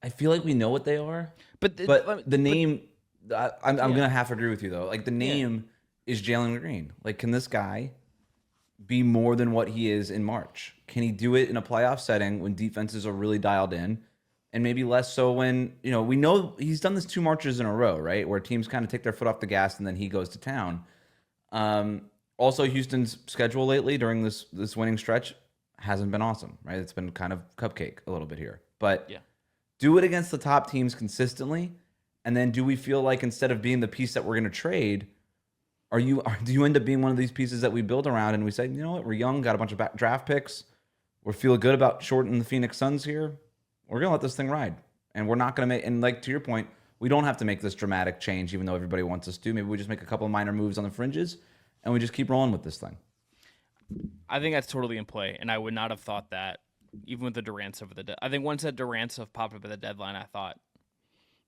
I feel like we know what they are, but the name, I'm going to half agree with you though. Like the name is Jalen Green. Like, can this guy be more than what he is in March? Can he do it in a playoff setting when defenses are really dialed in, and maybe less so when we know he's done this 2 Marches in a row, right, where teams kind of take their foot off the gas and then he goes to town. Also, Houston's schedule lately during this winning stretch hasn't been awesome, right? It's been kind of cupcake a little bit here. But do it against the top teams consistently, and then do we feel like instead of being the piece that we're going to trade, do you end up being one of these pieces that we build around and we say, you know what, we're young, got a bunch of draft picks, we're feeling good about shorting the Phoenix Suns here, we're going to let this thing ride. And we're not going to make, and like to your point, we don't have to make this dramatic change even though everybody wants us to. Maybe we just make a couple of minor moves on the fringes and we just keep rolling with this thing. I think that's totally in play, and I would not have thought that even with the Durant stuff. I think once that Durant stuff popped up at the deadline, I thought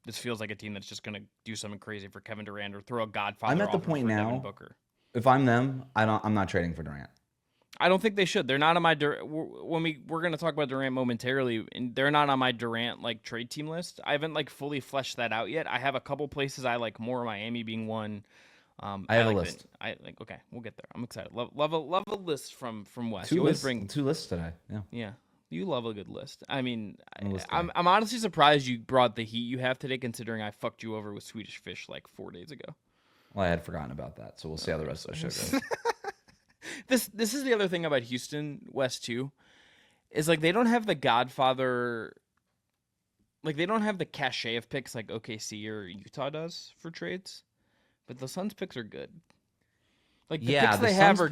this feels like a team that's just going to do something crazy for Kevin Durant or throw a Godfather. I'm at the offer point for now. Devin Booker. If I'm them, I'm not trading for Durant. I don't think they should. They're not on my we're going to talk about Durant momentarily, and they're not on my Durant like trade team list. I haven't like fully fleshed that out yet. I have a couple places I like more, Miami being one. I have a list. Okay, we'll get there. I'm excited. Love a list from Wes. Two lists today. Yeah. You love a good list. I mean, I'm honestly surprised you brought the heat you have today, considering I fucked you over with Swedish Fish like 4 days ago. Well, I had forgotten about that, so we'll see how the rest of the show goes. This is the other thing about Houston West too, is like they don't have the Godfather, like they don't have the cachet of picks like OKC or Utah does for trades, but the Suns picks are good. Like the picks they have are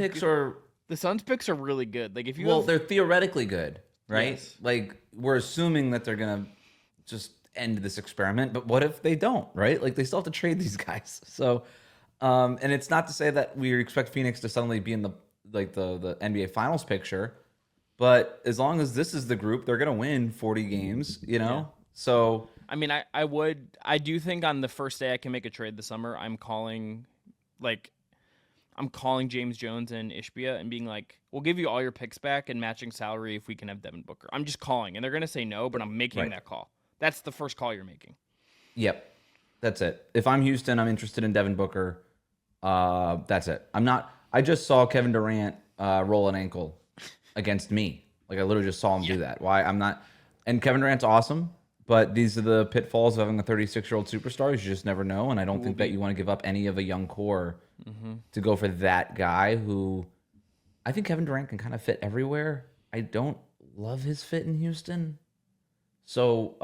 the Suns picks are really good. Like if you they're theoretically good, right? Yes. Like we're assuming that they're gonna just end this experiment, but what if they don't, right? Like they still have to trade these guys. So, and it's not to say that we expect Phoenix to suddenly be in the NBA Finals picture, but as long as this is the group, they're gonna win 40 games, Yeah. So I mean, I do think on the first day I can make a trade this summer. I'm calling James Jones and Ishbia and being like, we'll give you all your picks back and matching salary if we can have Devin Booker. I'm just calling, and they're going to say no, but I'm making that call. That's the first call you're making. Yep. That's it. If I'm Houston, I'm interested in Devin Booker. That's it. I just saw Kevin Durant roll an ankle against me. Like I literally just saw him do that. Why I'm not, and Kevin Durant's awesome, but these are the pitfalls of having a 36-year-old superstar. You just never know, and I don't think that you want to give up any of a young core to go for that guy who I think Kevin Durant can kind of fit everywhere. I don't love his fit in Houston. So,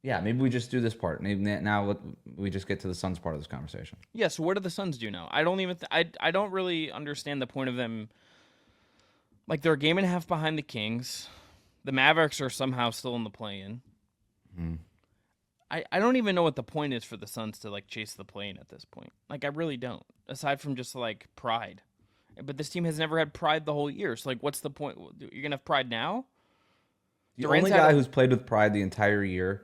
maybe we just do this part. Maybe now we just get to the Suns part of this conversation. Yeah, so what do the Suns do now? I don't even I don't really understand the point of them. Like they're a game and a half behind the Kings. The Mavericks are somehow still in the play-in. Mm-hmm. I don't even know what the point is for the Suns to like chase the play-in at this point. Like I really don't. Aside from just like pride. But this team has never had pride the whole year. So, like, what's the point? You're going to have pride now? The Durant's only guy who's played with pride the entire year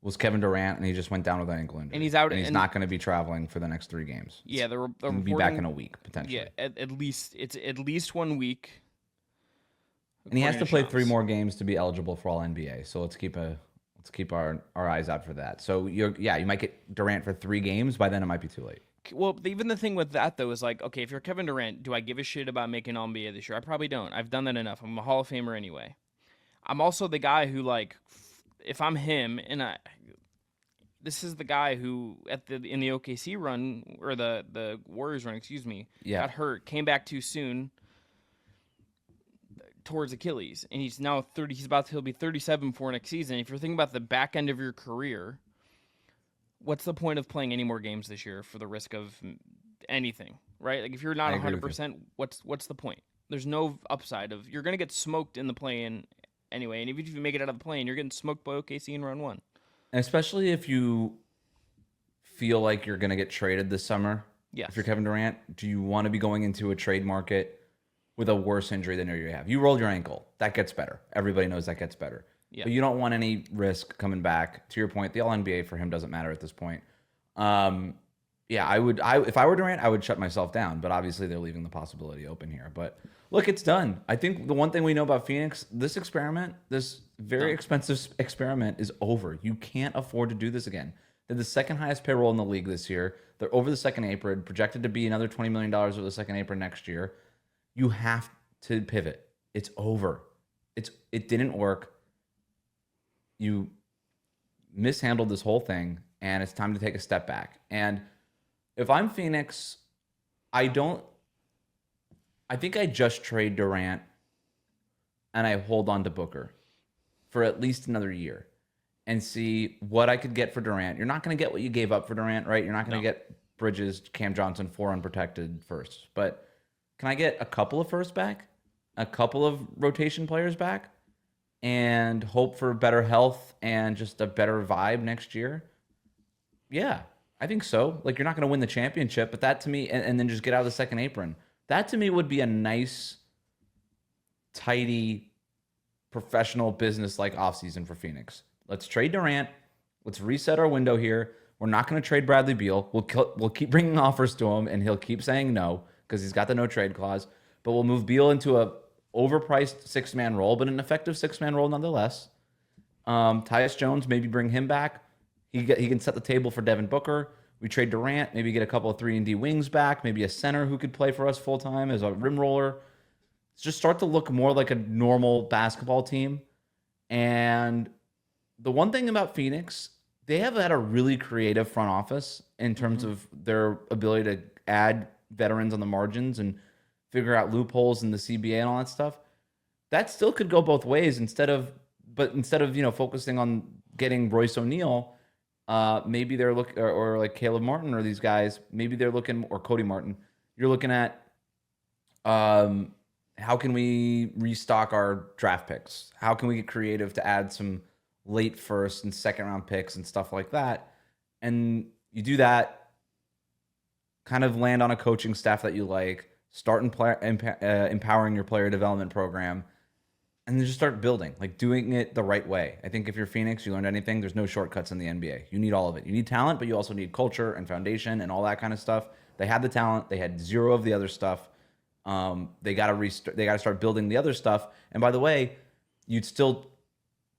was Kevin Durant, and he just went down with an ankle injury. And he's out. And he's not going to be traveling for the next 3 games. Yeah, He'll be back in a week, potentially. Yeah, at least 1 week. And he has to play 3 more games to be eligible for All NBA. So let's keep our eyes out for that. So you might get Durant for 3 games. By then, it might be too late. Well, even the thing with that, though, is like, okay, if you're Kevin Durant, do I give a shit about making All NBA this year? I probably don't. I've done that enough. I'm a Hall of Famer anyway. I'm also the guy who, like, if I'm him, and this is the guy who in the OKC run, or the Warriors run, got hurt, came back too soon towards Achilles, and he's now 30. He'll be 37 for next season. If you're thinking about the back end of your career, what's the point of playing any more games this year for the risk of anything, right? Like, if you're not 100%, what's the point? There's no upside of you're going to get smoked in the play-in anyway, and even if you make it out of the play-in, you're getting smoked by OKC in round 1. And especially if you feel like you're going to get traded this summer. Yes. If you're Kevin Durant, do you want to be going into a trade market with a worse injury than you have? You rolled your ankle. That gets better. Everybody knows that gets better. Yeah. But you don't want any risk coming back. To your point, the All-NBA for him doesn't matter at this point. If I were Durant, I would shut myself down. But obviously, they're leaving the possibility open here. But look, it's done. I think the one thing we know about Phoenix, this very expensive experiment is over. You can't afford to do this again. They're the second highest payroll in the league this year. They're over the second apron, projected to be another $20 million over the second apron next year. You have to pivot. It's over. It didn't work. You mishandled this whole thing, and it's time to take a step back. And if I'm Phoenix, I think I just trade Durant and I hold on to Booker for at least another year and see what I could get for Durant. You're not going to get what you gave up for Durant, right? You're not going to get Bridges, Cam Johnson, 4 unprotected firsts. But can I get a couple of firsts back, a couple of rotation players back, and hope for better health and just a better vibe next year? Yeah, I think so. Like, you're not going to win the championship, but that to me, and then just get out of the second apron. That to me would be a nice, tidy, professional business-like offseason for Phoenix. Let's trade Durant. Let's reset our window here. We're not going to trade Bradley Beal. We'll keep bringing offers to him, and he'll keep saying no because he's got the no-trade clause. But we'll move Beal into a overpriced 6-man role, but an effective 6-man role nonetheless. Tyus Jones, maybe bring him back. He can set the table for Devin Booker. We trade Durant, maybe get a couple of 3-and-D wings back, maybe a center who could play for us full-time as a rim roller. Just start to look more like a normal basketball team. And the one thing about Phoenix, they have had a really creative front office in terms of their ability to add veterans on the margins and figure out loopholes in the CBA and all that stuff. That still could go both ways. Instead of focusing on getting Royce O'Neal, maybe they're looking, or like Caleb Martin or these guys, maybe they're looking, or Cody Martin. You're looking at how can we restock our draft picks? How can we get creative to add some late first and second round picks and stuff like that? And you do that, kind of land on a coaching staff that you like, start empowering your player development program, and then just start building, like doing it the right way. I think if you're Phoenix, you learned anything, there's no shortcuts in the NBA. You need all of it. You need talent, but you also need culture and foundation and all that kind of stuff. They had the talent. They had zero of the other stuff. They got to start building the other stuff. And by the way, you'd still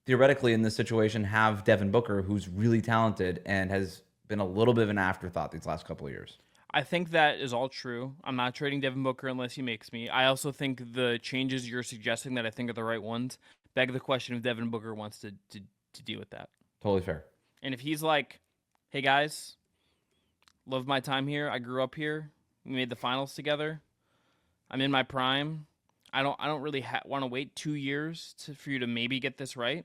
theoretically in this situation have Devin Booker, who's really talented and has been a little bit of an afterthought these last couple of years. I think that is all true. I'm not trading Devin Booker unless he makes me. I also think the changes you're suggesting that I think are the right ones beg the question if Devin Booker wants to deal with that. Totally fair. And if he's like, hey guys, love my time here. I grew up here. We made the finals together. I'm in my prime. I don't really want to wait 2 years for you to maybe get this right.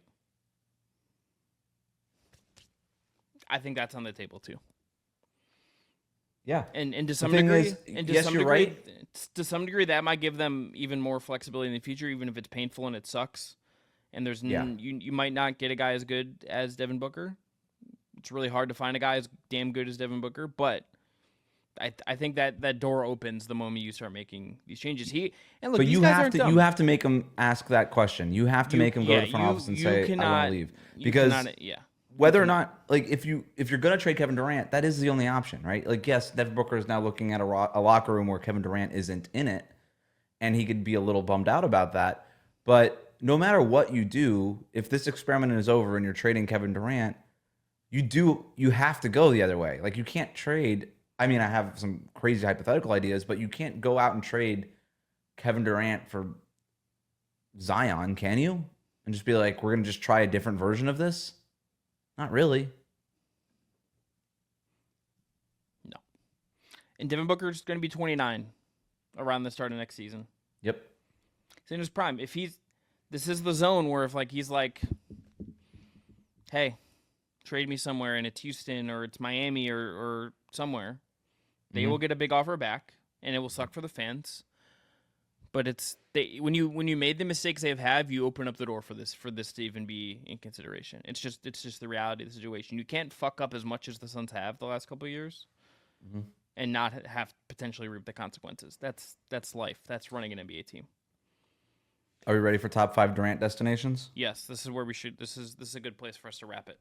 I think that's on the table too. Yeah, and to some degree, right. To some degree, that might give them even more flexibility in the future, even if it's painful and it sucks. And you might not get a guy as good as Devin Booker. It's really hard to find a guy as damn good as Devin Booker, but I think that door opens the moment you start making these changes. Look, But these you guys have aren't to dumb. you have to make him ask that question. You have to make him go to the front office and say, "I want to leave," because whether or not, like, if you're gonna trade Kevin Durant, that is the only option, right? Like, yes, Devin Booker is now looking at a locker room where Kevin Durant isn't in it, and he could be a little bummed out about that. But no matter what you do, if this experiment is over and you're trading Kevin Durant, you have to go the other way. Like, you can't trade. I mean, I have some crazy hypothetical ideas, but you can't go out and trade Kevin Durant for Zion, can you? And just be like, we're gonna just try a different version of this. Not really. No. And Devin Booker's going to be 29 around the start of next season. Yep. He's in his prime. This is the zone where if he's like, hey, trade me somewhere and it's Houston or it's Miami or somewhere, they will get a big offer back and it will suck for the fans. But when you made the mistakes they've had, you open up the door for this to even be in consideration. It's just the reality of the situation. You can't fuck up as much as the Suns have the last couple of years, and not have potentially reap the consequences. That's life. That's running an NBA team. Are we ready for top 5 Durant destinations? Yes, this is where we should. This is a good place for us to wrap it.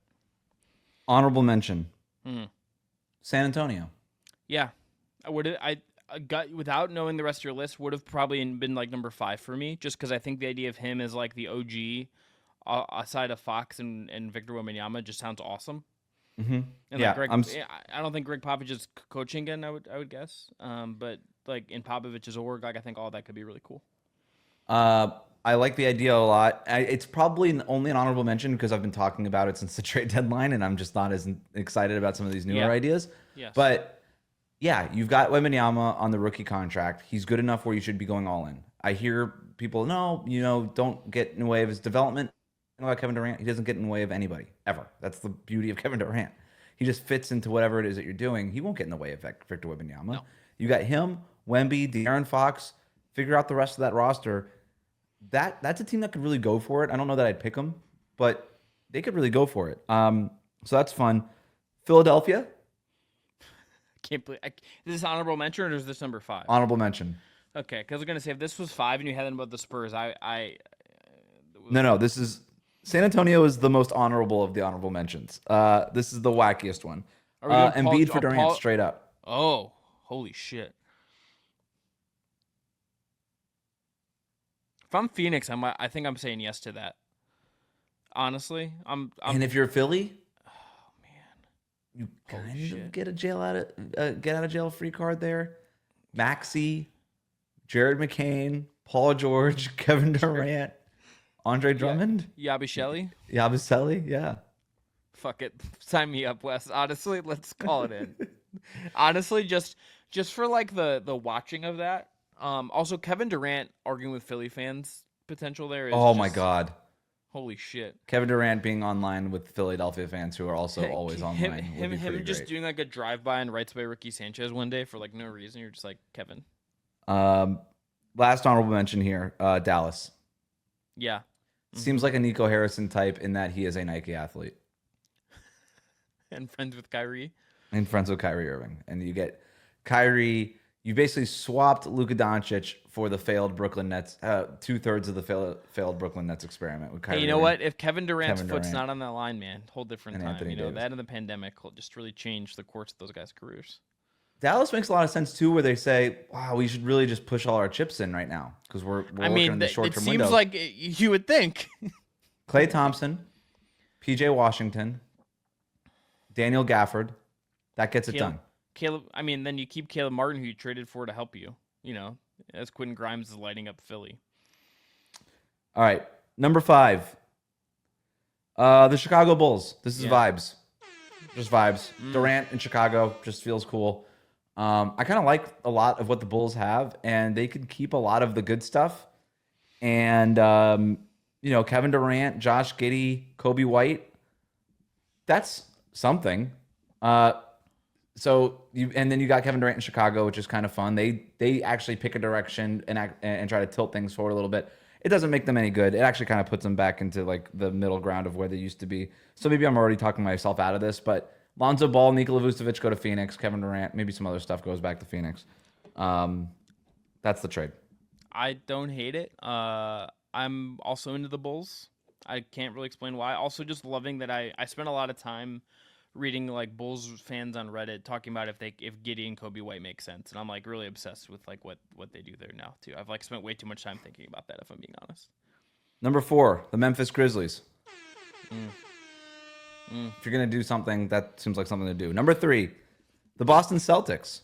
Honorable mention. San Antonio. Yeah, I got, without knowing the rest of your list, would have probably been like number 5 for me, just because I think the idea of him as like the OG, aside of Fox and Victor Wembanyama, just sounds awesome. And Yeah, I don't think Greg Popovich is coaching again. I would guess, but like in Popovich's org, like I think all that could be really cool. I like the idea a lot. It's probably only an honorable mention because I've been talking about it since the trade deadline, and I'm just not as excited about some of these newer ideas. Yes. But yeah, you've got Wembanyama on the rookie contract. He's good enough where you should be going all in. I hear people, don't get in the way of his development. You know about Kevin Durant? He doesn't get in the way of anybody, ever. That's the beauty of Kevin Durant. He just fits into whatever it is that you're doing. He won't get in the way of Victor Wembanyama. No. You got him, Wemby, De'Aaron Fox. Figure out the rest of that roster. That's a team that could really go for it. I don't know that I'd pick them, but they could really go for it. So that's fun. Philadelphia. Can't believe. Is this honorable mention or is this number 5? Honorable mention. Okay, because I'm gonna say if this was 5 and you had them about the Spurs, No. This is San Antonio is the most honorable of the honorable mentions. This is the wackiest one. Embiid for Durant, straight up. Oh, holy shit! If I'm Phoenix, I think I'm saying yes to that. Honestly, I'm and if you're Philly, oh man, you kind of get out of jail free card there. Maxey, Jared McCain, Paul George, Kevin Durant, Andre Drummond, Yabusele, yeah. Fuck it, sign me up, Wes. Honestly, let's call it in. Honestly, just for like the watching of that. Also, Kevin Durant arguing with Philly fans potential there is. Oh my God! Holy shit! Kevin Durant being online with Philadelphia fans who are also always online. Him just doing like a drive-by and rights by Ricky Sanchez one day for like no reason. You're just like, Kevin. Last honorable mention here, Dallas. Yeah. Seems like a Nico Harrison type in that he is a Nike athlete. And friends with Kyrie. And friends with Kyrie Irving. And you get Kyrie. You basically swapped Luka Doncic for the failed Brooklyn Nets, 2/3 of the failed Brooklyn Nets experiment with Kyrie. Hey, you know what? If Kevin Durant's foot's not on that line, man, whole different time. Anthony Davis. That and the pandemic will just really change the course of those guys' careers. Dallas makes a lot of sense too, where they say, "Wow, we should really just push all our chips in right now because we're working in the short-term window." It seems like you would think. Klay Thompson, PJ Washington, Daniel Gafford, that gets it done. Then you keep Caleb Martin, who you traded for to help you. As Quentin Grimes is lighting up Philly. All right, number 5, the Chicago Bulls. This is vibes, just vibes. Durant in Chicago just feels cool. I kind of like a lot of what the Bulls have, and they can keep a lot of the good stuff. And Kevin Durant, Josh Giddey, Kobe White. That's something. And then you got Kevin Durant in Chicago, which is kind of fun. They actually pick a direction and try to tilt things forward a little bit. It doesn't make them any good. It actually kind of puts them back into like the middle ground of where they used to be. So maybe I'm already talking myself out of this, but Lonzo Ball, Nikola Vucevic go to Phoenix. Kevin Durant, maybe some other stuff goes back to Phoenix. That's the trade. I don't hate it. I'm also into the Bulls. I can't really explain why. Also, just loving that I spent a lot of time reading like Bulls fans on Reddit talking about if Giddey and Kobe White make sense, and I'm like really obsessed with like what they do there now too. I've like spent way too much time thinking about that, if I'm being honest. Number 4, the Memphis Grizzlies. If you're gonna do something, that seems like something to do. Number 3, the Boston Celtics.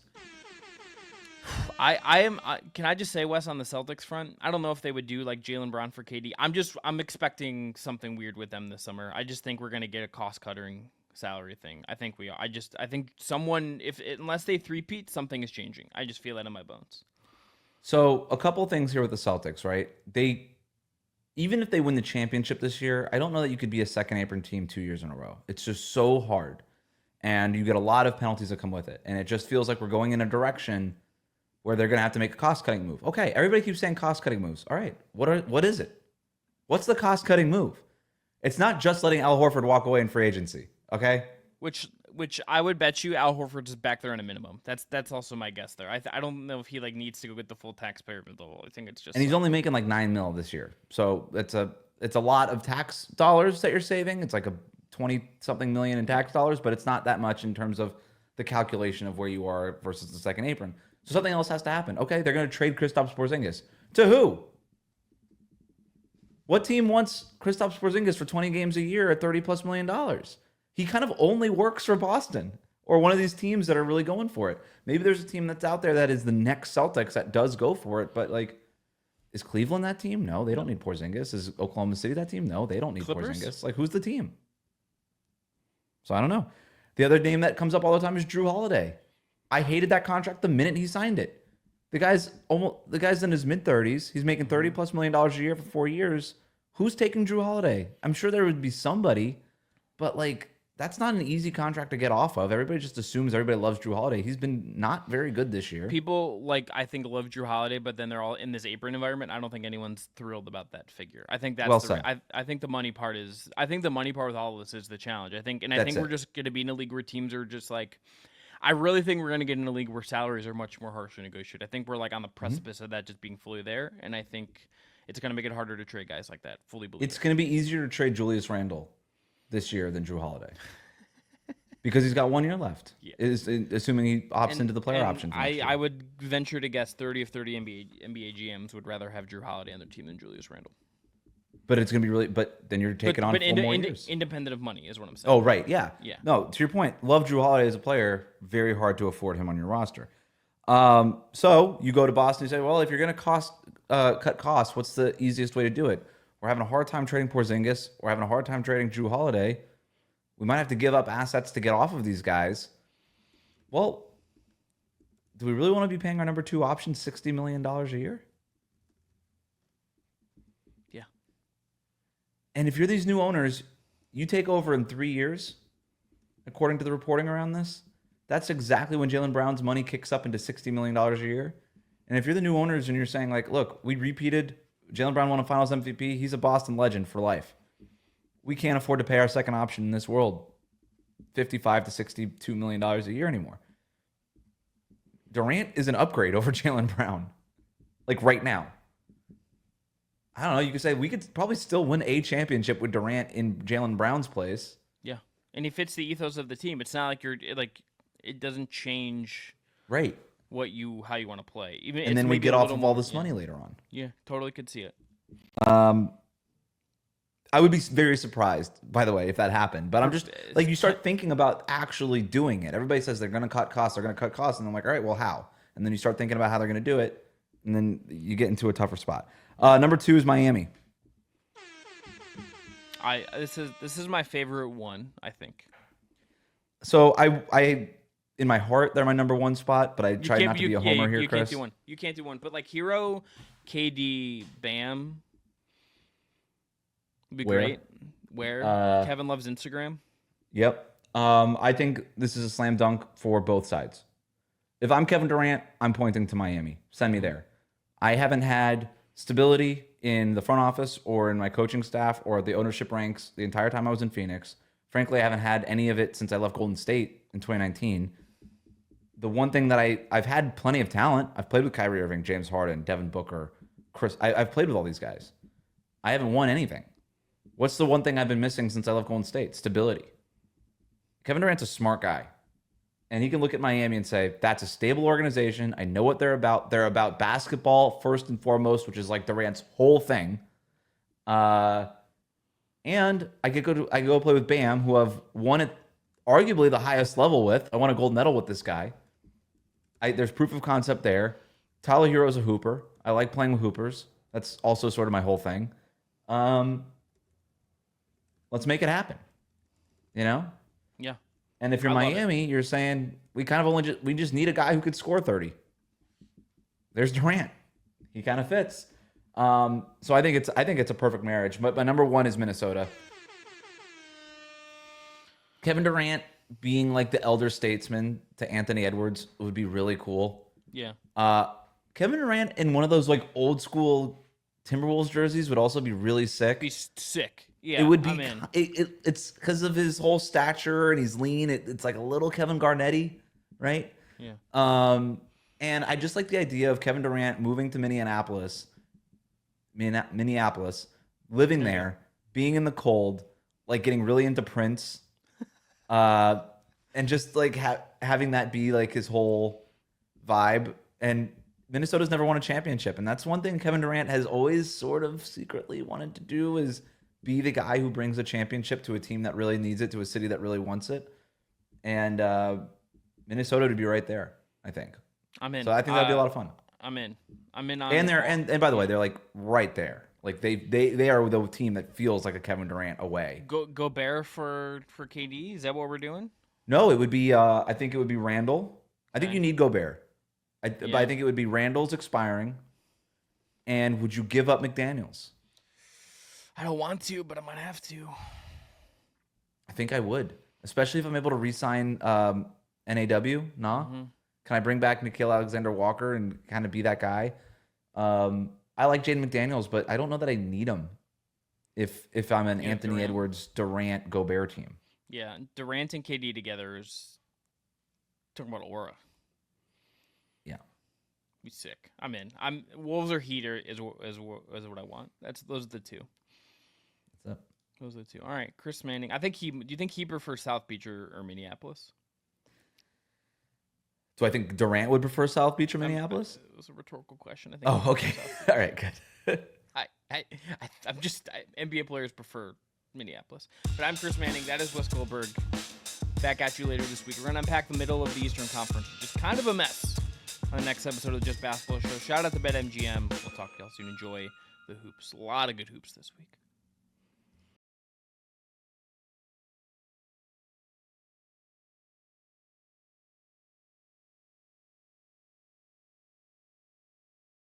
Can I just say, Wes, on the Celtics front, I don't know if they would do like Jaylen Brown for KD. I'm expecting something weird with them this summer. I just think we're gonna get a cost-cutting salary thing. I think we are. I think someone, unless they three-peat, something is changing. I just feel that in my bones. So a couple things here with the Celtics, right? Even if they win the championship this year, I don't know that you could be a second apron team 2 years in a row. It's just so hard. And you get a lot of penalties that come with it. And it just feels like we're going in a direction where they're going to have to make a cost-cutting move. Okay, everybody keeps saying cost-cutting moves. All right, what is it? What's the cost-cutting move? It's not just letting Al Horford walk away in free agency, okay? Which I would bet you Al Horford's back there in a minimum. That's also my guess there. I don't know if he like needs to go get the full taxpayer bill. I think it's just. And he's only making like $9 million this year, so it's a lot of tax dollars that you're saving. It's like a 20-something million in tax dollars, but it's not that much in terms of the calculation of where you are versus the second apron. So something else has to happen. Okay, they're going to trade Kristaps Porzingis to who? What team wants Kristaps Porzingis for 20 games a year at $30+ million? He kind of only works for Boston or one of these teams that are really going for it. Maybe there's a team that's out there that is the next Celtics that does go for it, but like, is Cleveland that team? No, they don't need Porzingis. Is Oklahoma City that team? No, they don't need Clippers? Porzingis. Like, who's the team? So I don't know. The other name that comes up all the time is Drew Holiday. I hated that contract the minute he signed it. The guy's in his mid-30s. He's making $30+ million a year for 4 years. Who's taking Drew Holiday? I'm sure there would be somebody, but like, that's not an easy contract to get off of. Everybody just assumes everybody loves Drew Holiday. He's been not very good this year. People I think love Drew Holiday, but then they're all in this apron environment. I don't think anyone's thrilled about that figure. I think that's Well said. I think the money part is. I think the money part with all of this is the challenge. I think we're just going to be in a league where teams are just like. I really think we're going to get in a league where salaries are much more harshly negotiated. I think we're like on the precipice of that just being fully there, and I think it's going to make it harder to trade guys like that. Fully believe it's going to be easier to trade Julius Randle this year than Drew Holiday because he's got 1 year left. Yeah. Assuming he opts into the player option. I would venture to guess 30 of 30 NBA GMs would rather have Drew Holiday on their team than Julius Randle. But it's going to be really. But then you're taking on 4 more years. Independent of money is what I'm saying. Oh, right. Yeah. Yeah. No, to your point, love Drew Holiday as a player. Very hard to afford him on your roster. So you go to Boston and you say, well, if you're going to cut costs, what's the easiest way to do it? We're having a hard time trading Porzingis. We're having a hard time trading Drew Holiday. We might have to give up assets to get off of these guys. Well, do we really want to be paying our number 2 option $60 million a year? Yeah. And if you're these new owners, you take over in 3 years, according to the reporting around this. That's exactly when Jaylen Brown's money kicks up into $60 million a year. And if you're the new owners and you're saying, like, look, we repeated, Jaylen Brown won a Finals MVP. He's a Boston legend for life. We can't afford to pay our second option in this world $55 to $62 million a year anymore. Durant is an upgrade over Jaylen Brown, like right now. I don't know. You could say we could probably still win a championship with Durant in Jaylen Brown's place. Yeah, and he fits the ethos of the team. It's not like it doesn't change right how you want to play. Even and then we get off of all this money later on. Yeah, totally could see it. I would be very surprised, by the way, if that happened. But I'm just like, you start thinking about actually doing it. Everybody says they're going to cut costs. They're going to cut costs. And I'm like, all right, well, how? And then you start thinking about how they're going to do it. And then you get into a tougher spot. Number 2 is Miami. This is my favorite one, I think. So I in my heart, they're my number 1 spot, but I try not to be a homer here, Chris. You can't do one. But like Hero, KD, Bam would be great. Where Kevin loves Instagram. Yep. I think this is a slam dunk for both sides. If I'm Kevin Durant, I'm pointing to Miami. Send me there. I haven't had stability in the front office or in my coaching staff or the ownership ranks the entire time I was in Phoenix. Frankly, I haven't had any of it since I left Golden State in 2019. The one thing that I've had plenty of talent. I've played with Kyrie Irving, James Harden, Devin Booker, Chris. I've played with all these guys. I haven't won anything. What's the one thing I've been missing since I left Golden State? Stability. Kevin Durant's a smart guy. And he can look at Miami and say, that's a stable organization. I know what they're about. They're about basketball first and foremost, which is like Durant's whole thing. And I could go play with Bam, who I've won at arguably the highest level with. I won a gold medal with this guy. There's proof of concept there. Tyler Hero's a hooper. I like playing with hoopers. That's also sort of my whole thing. Let's make it happen. You know? Yeah. And if you're Miami, you're saying we kind of we just need a guy who could score 30. There's Durant. He kind of fits. So I think it's a perfect marriage. But my number one is Minnesota. Kevin Durant being like the elder statesman to Anthony Edwards would be really cool. Yeah. Kevin Durant in one of those like old school Timberwolves jerseys would also be really sick. Be sick. Yeah, it would be. I'm in. It's because of his whole stature and he's lean. It's like a little Kevin Garnett-y, right? Yeah. And I just like the idea of Kevin Durant moving to Minneapolis, living there, being in the cold, like getting really into Prince, and just like having that be like his whole vibe. And Minnesota's never won a championship, and that's one thing Kevin Durant has always sort of secretly wanted to do is be the guy who brings a championship to a team that really needs it, to a city that really wants it. And Minnesota would be right there, I think. I'm in. So I think that'd be a lot of fun. I'm in. On And by the way, they're like right there. Like they are the team that feels like a Kevin Durant away. Gobert for KD. Is that what we're doing? No, it would be. I think it would be Randall. I think you need Gobert. But I think it would be Randall's expiring. And would you give up McDaniels? I don't want to, but I might have to. I think I would, especially if I'm able to re-sign NAW. Mm-hmm. Can I bring back Nickeil Alexander-Walker and kind of be that guy? I like Jaden McDaniels, but I don't know that I need him if I'm an Anthony Durant. Edwards, Durant, Gobert team. Yeah, Durant and KD together is talking about aura. Yeah, be sick. I'm in. Wolves or Heat is what I want. Those are the two. What's up? Those are the two. All right, Chris Manning. Do you think he prefers South Beach or Minneapolis? Do I think Durant would prefer South Beach or Minneapolis? It was a rhetorical question. I think. Oh, okay. All right, good. NBA players prefer Minneapolis. But I'm Chris Manning. That is Wes Goldberg. Back at you later this week. We're going to unpack the middle of the Eastern Conference, which is kind of a mess, on the next episode of the Just Basketball Show. Shout out to BetMGM. We'll talk to y'all soon. Enjoy the hoops. A lot of good hoops this week.